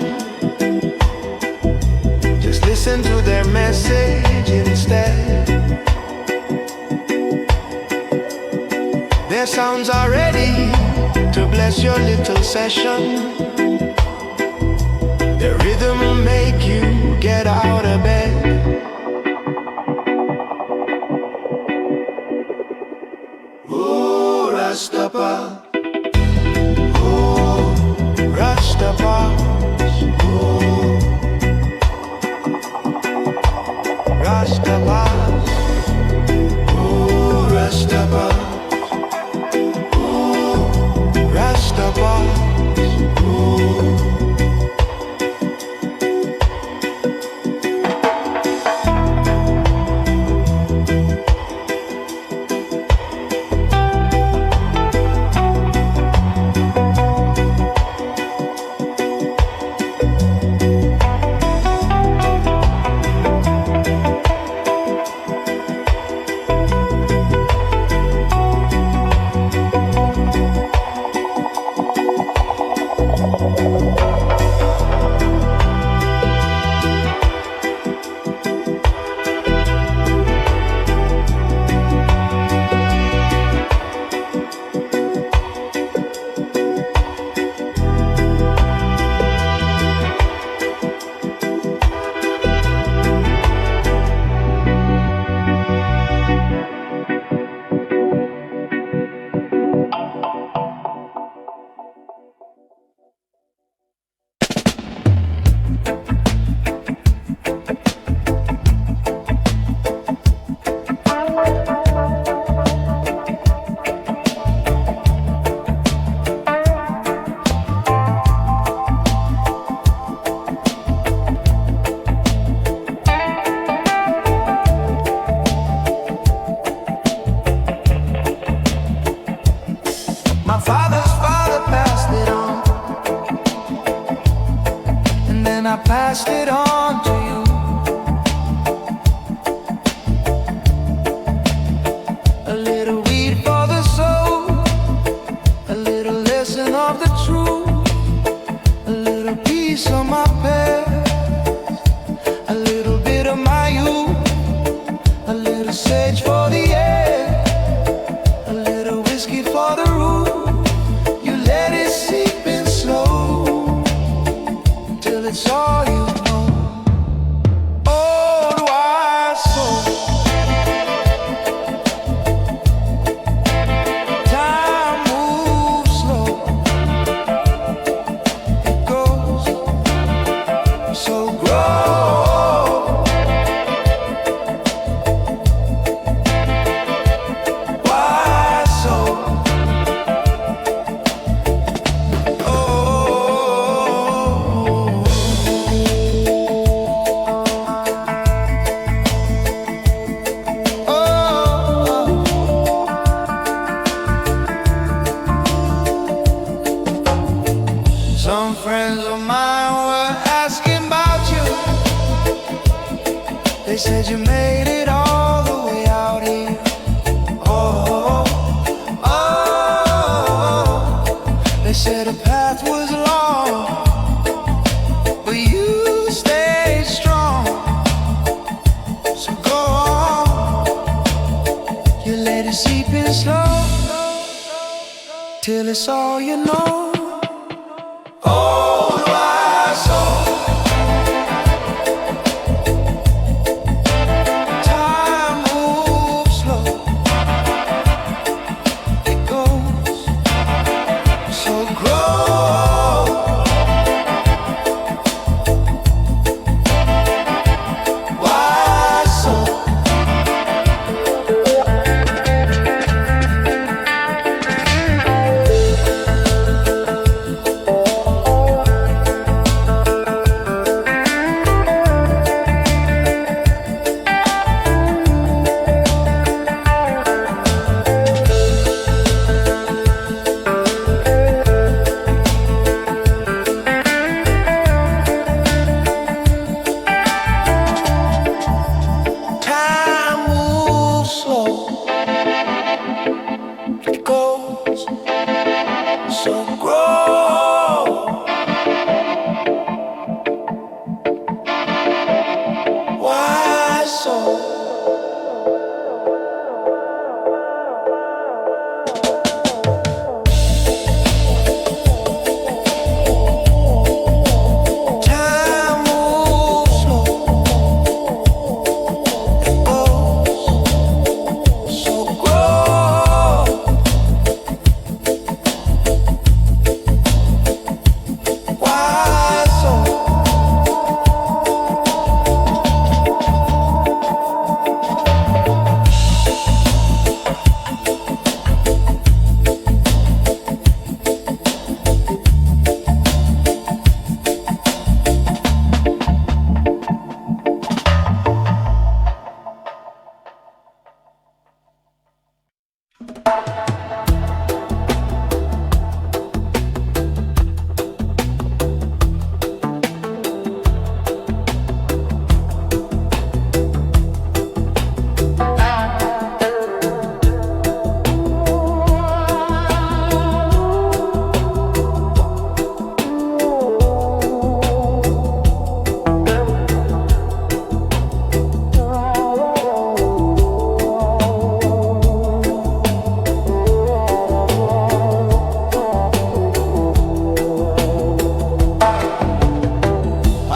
Just listen to their message instead. Their sounds are ready to bless your little session. Their rhythm will make you get out of bed. Ooh, Rastafari. Ooh, Rastafari. Ooh, Rastafari. Ooh, Rastafari. Rastafari. Ooh. father's father passed it on, and then I passed it on to you. A little weed for the soul, a little lesson of the truth, a little piece of my past, a little bit of my youth, a little sage for the air, a little whiskey for the root. You let it seep in slow till it's all you know. Old wise soul, time moves slow, it goes so grow. Wise soul, oh, some friends of mine were asking about you. They said you made it all the way out here. Oh, oh, they said the path was long, but you stayed strong. So go on, you let it seep in slow till it's all you know. Old wise soul, time moves slow, it goes so grow. Wise soul, time moves slow, it goes so grow. Wise soul, time moves slow, it goes so grow. Wise soul,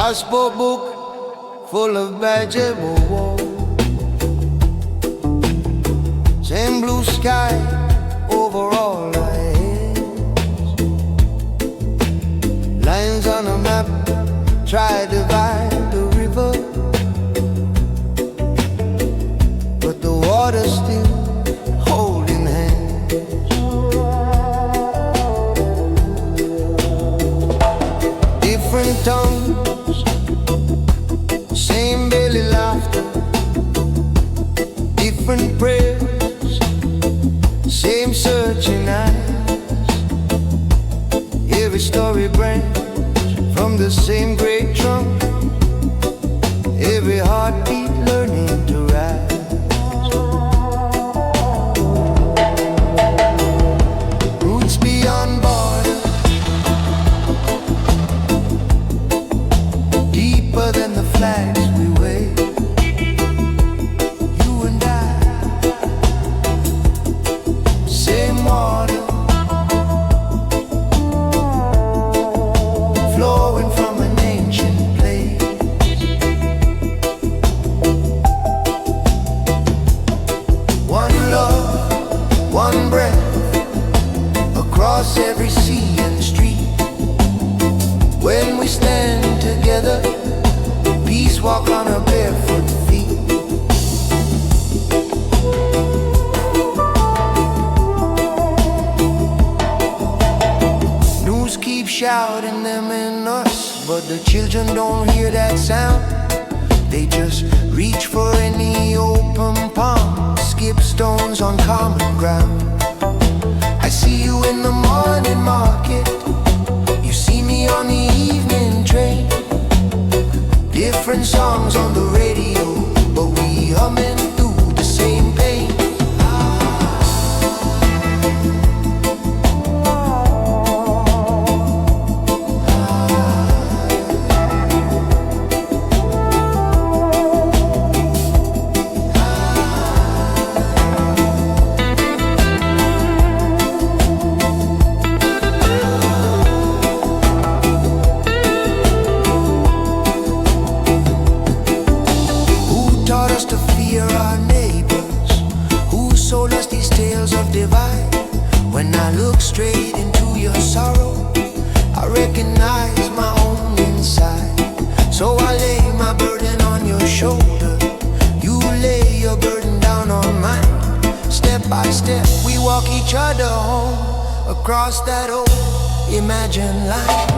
passport book full of vegetable walls, same blue sky over all our heads, lines on a map try to divide the river, but the water's still holding hands. Different tongues, same belly laughter, different prayers, same searching eyes. story branch from the same great trunk. Every heartbeat learning to rise. Roots beyond borders, deeper than the flags we wave. You and I, same water, flowing from an ancient place. One love, one breath, across every sea and street. When we stand together, peace walk on our barefoot feet. News keeps shouting them in us, but the children don't hear that sound. They just reach for any open palm, skip stones on common ground. I see you in the morning market, you see me on the evening train. Different songs on the radio, but we humming through the same pain. To fear our neighbors, who sold us these tales of divide. When I look straight into your sorrow, I recognize my own inside. So I lay my burden on your shoulder, you lay your burden down on mine. Step by step we walk each other home, across that old imagined line.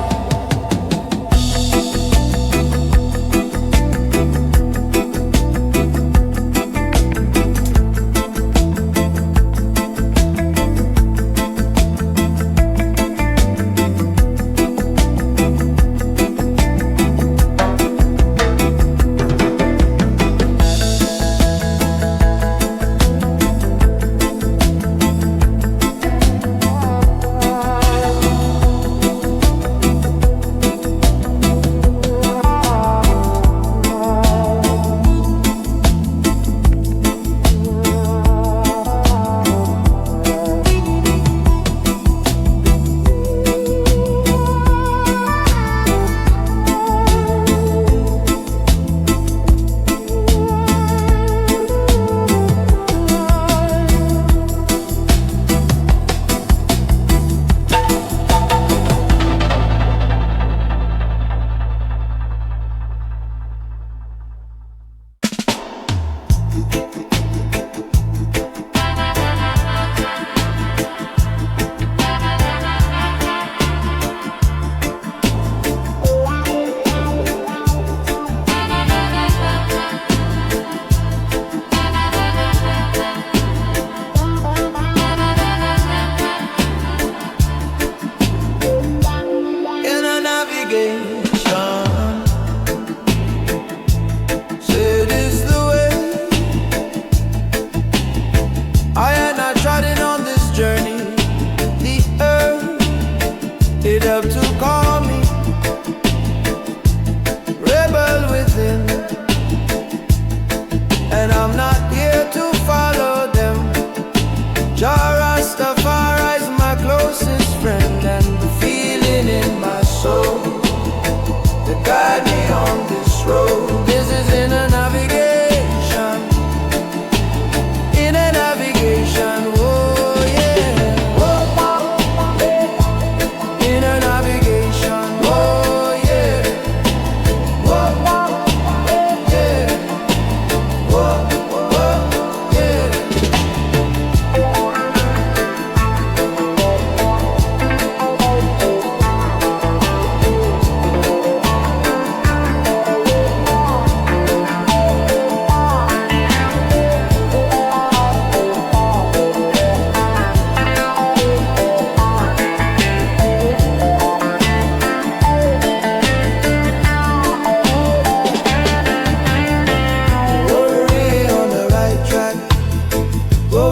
In a navigation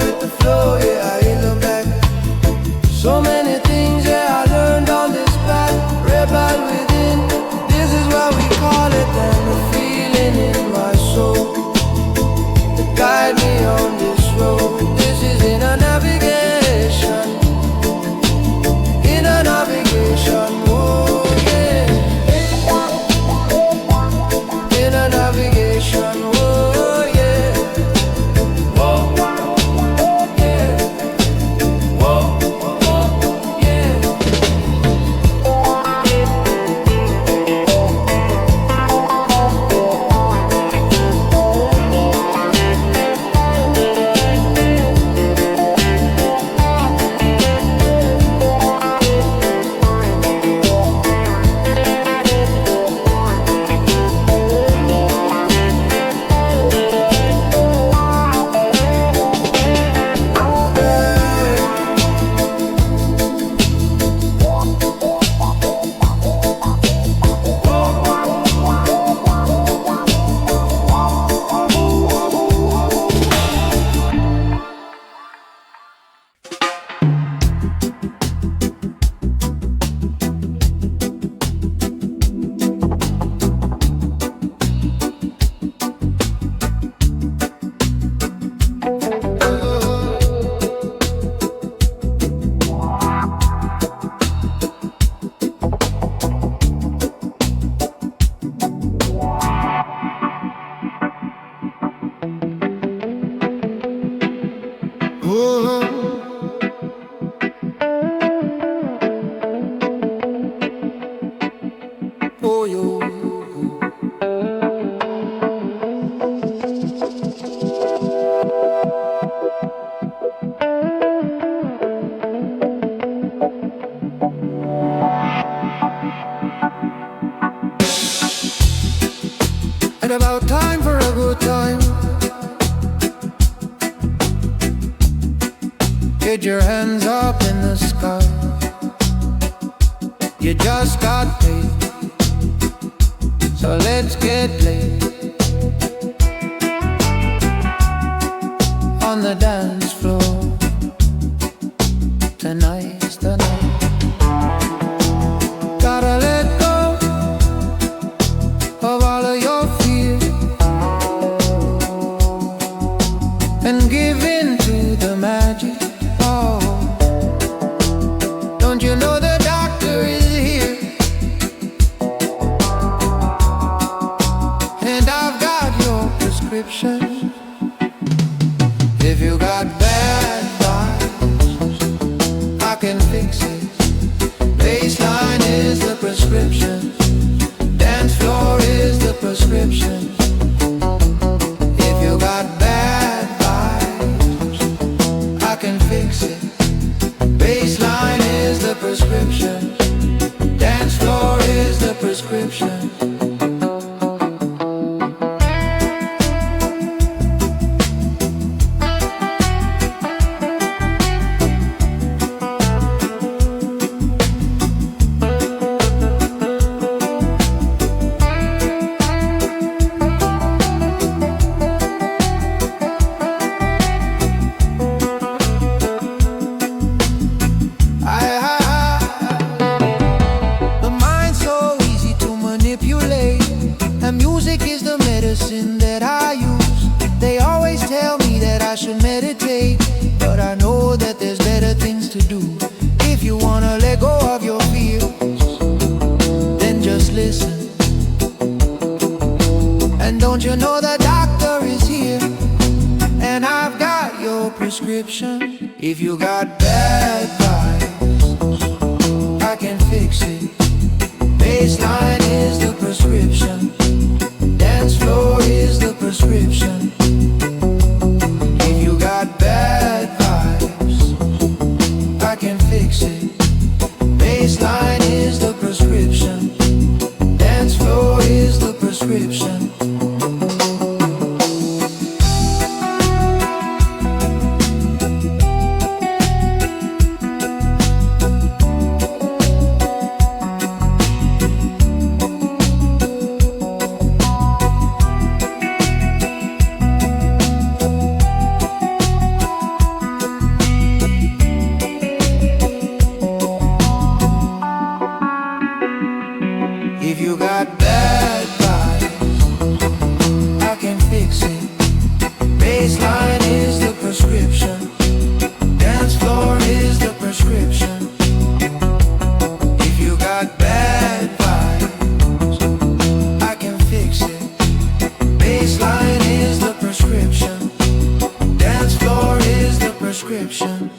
with the flow, yeah, I look back. So many things, yeah, I learned on this path. Rebel within, this is what we call it. And the feeling in my soul that guide me on this road. This is inner navigation, inner navigation, oh yeah. Inner navigation, oh yeah. Whoa, yeah. Whoa, yeah. Oh, yo. And about time for a good time. Get your hands up in the sky. You just got paid, so let's get laid on the dance floor. Tonight's the night. Gotta let go of all of your fears and give in to the magic. Oh, don't you know the doctor is here? And I've got your prescription. If you got bad vibes, I can fix it. Baseline is the prescription. Dance floor is the prescription. If you got bad vibes, I can fix it. Baseline is the prescription. Dance floor is the prescription. The mind's so easy to manipulate, and music is the medicine that I use. They always tell me that I should meditate, but I know that there's better things to do. If you wanna let go of your fears, then just listen. And don't you know the doctor is here? And I've got your prescription. If you got bad vibes, I can fix it. Baseline is the prescription. Dance floor is the prescription. If you got bad vibes, I can fix it. Baseline is the prescription. Dance floor is the prescription. prescription.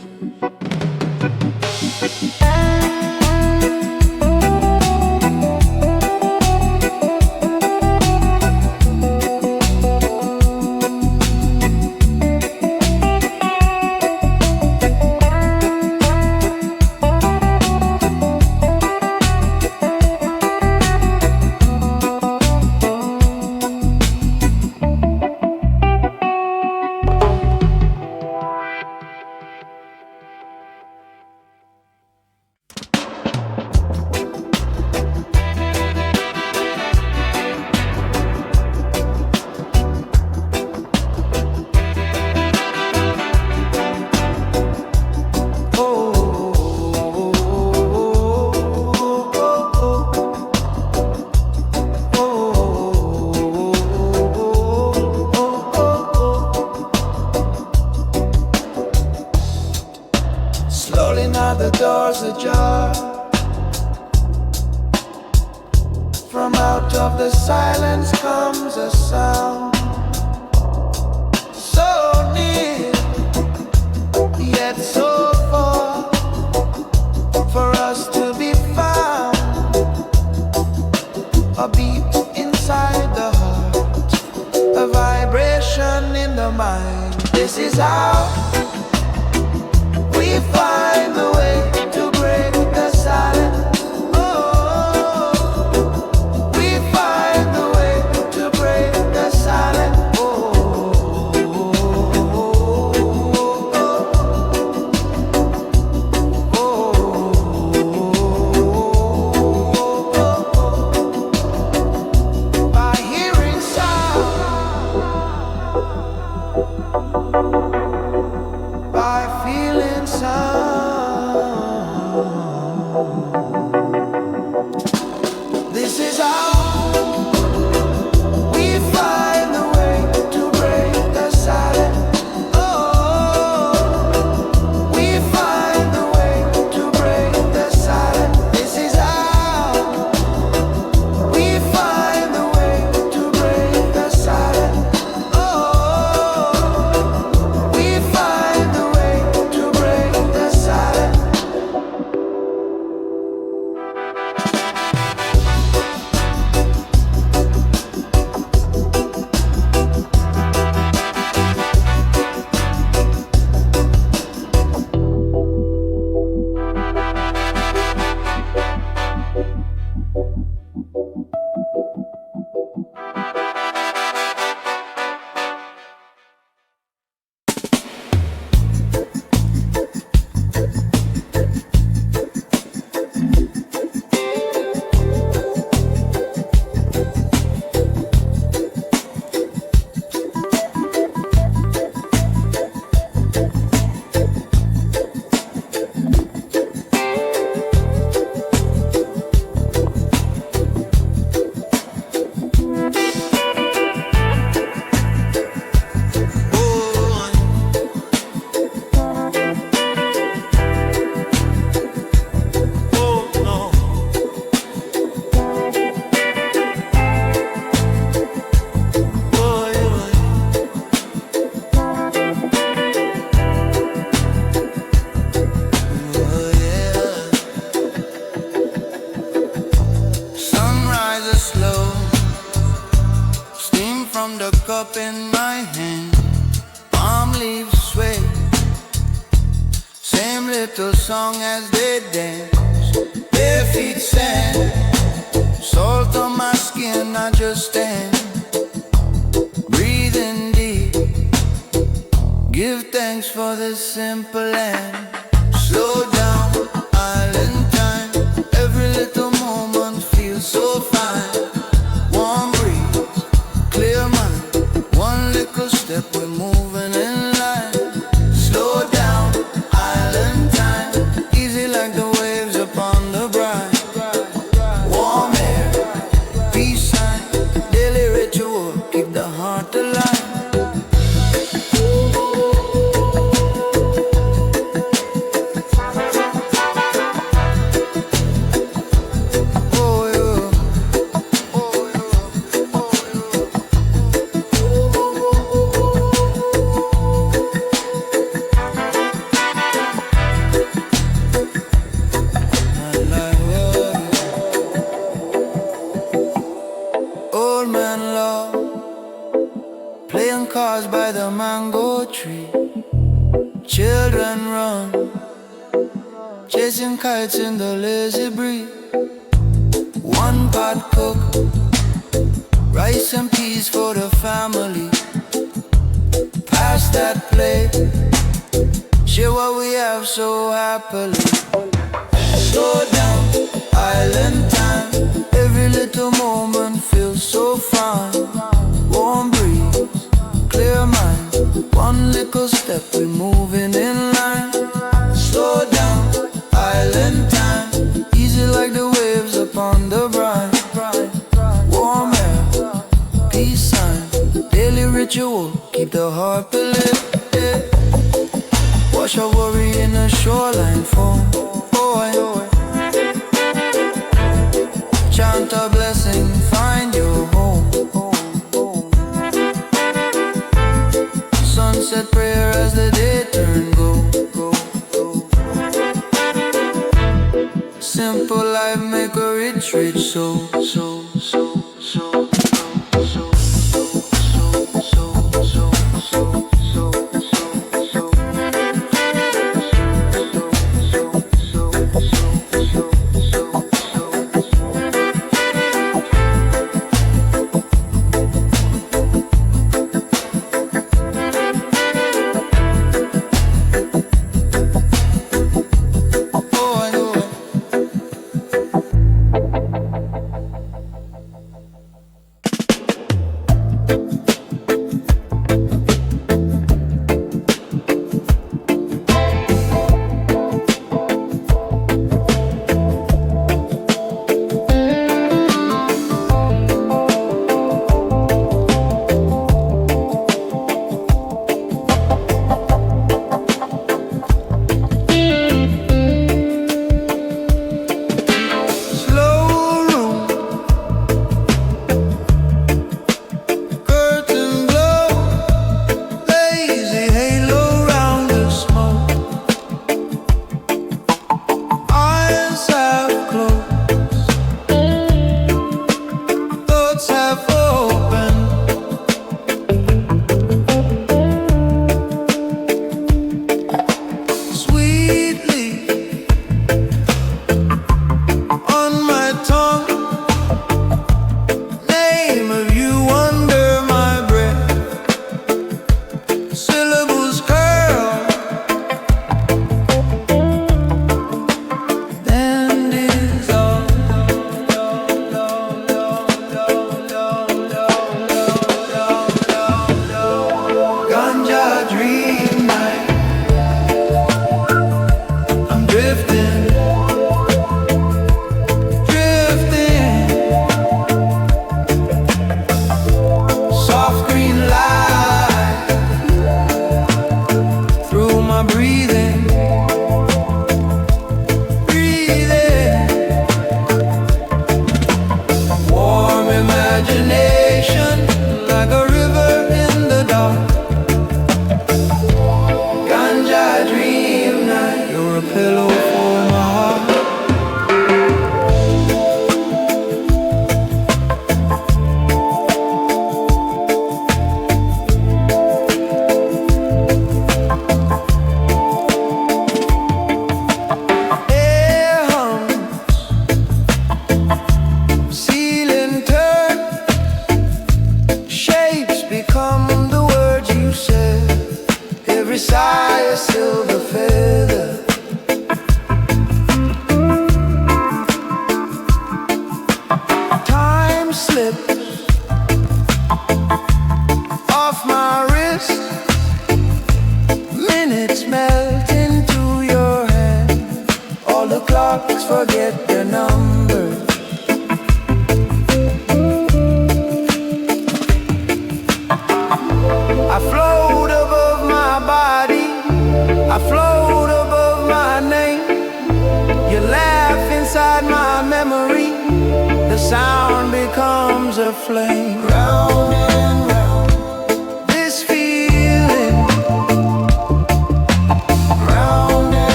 The doors ajar. From out of the silence comes a sound, so near, yet so far, for us to be found. A beat inside the heart, a vibration in the mind. This is how we find the way to break the silence. Oh, we find the way to break the silence. Oh, by hearing sound, by feeling sound. This is how we find the way to break the silence. Oh, we find the way to break the silence. This is how we find the way to break the silence. Oh, we find the way to break the silence. Cup in my hand, palm leaves sway, same little song as they dance, bare feet sand, salt on my skin, I just stand, breathing deep, give thanks for the simple and slow down, island time, every little moment feels so fine, warm breeze, clear mind, one little step, we're moving in line. Slow down, island time, easy like the waves upon the brine. Warm air, peace sign, daily ritual, keep the heart alive. children run, chasing kites in the lazy breeze. One pot cook, rice and peas for the family. Pass that plate, share what we have so happily. Slow down, island time. Every little moment feels so fine. Warm breeze, clear mind. One little step, we're moving in line. Slow down, island time. Easy like the waves upon the brine. Warm air, peace sign. Daily ritual, keep the heart lifted. Wash our worry in a shoreline foam. Chant a blessing, find your home. Sunset prayer as the day turn go. Simple life make a rich soul.
So slow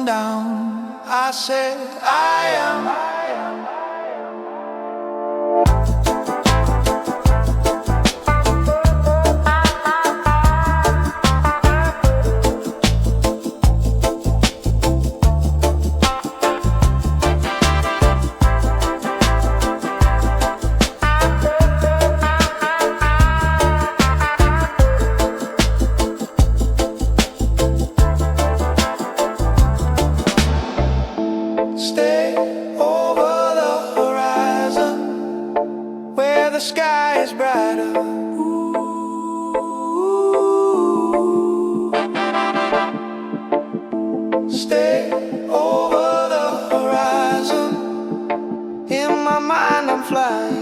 sundown. I said I am. Stay over the horizon where the sky is brighter. Ooh. Stay over the horizon. In my mind I'm flying.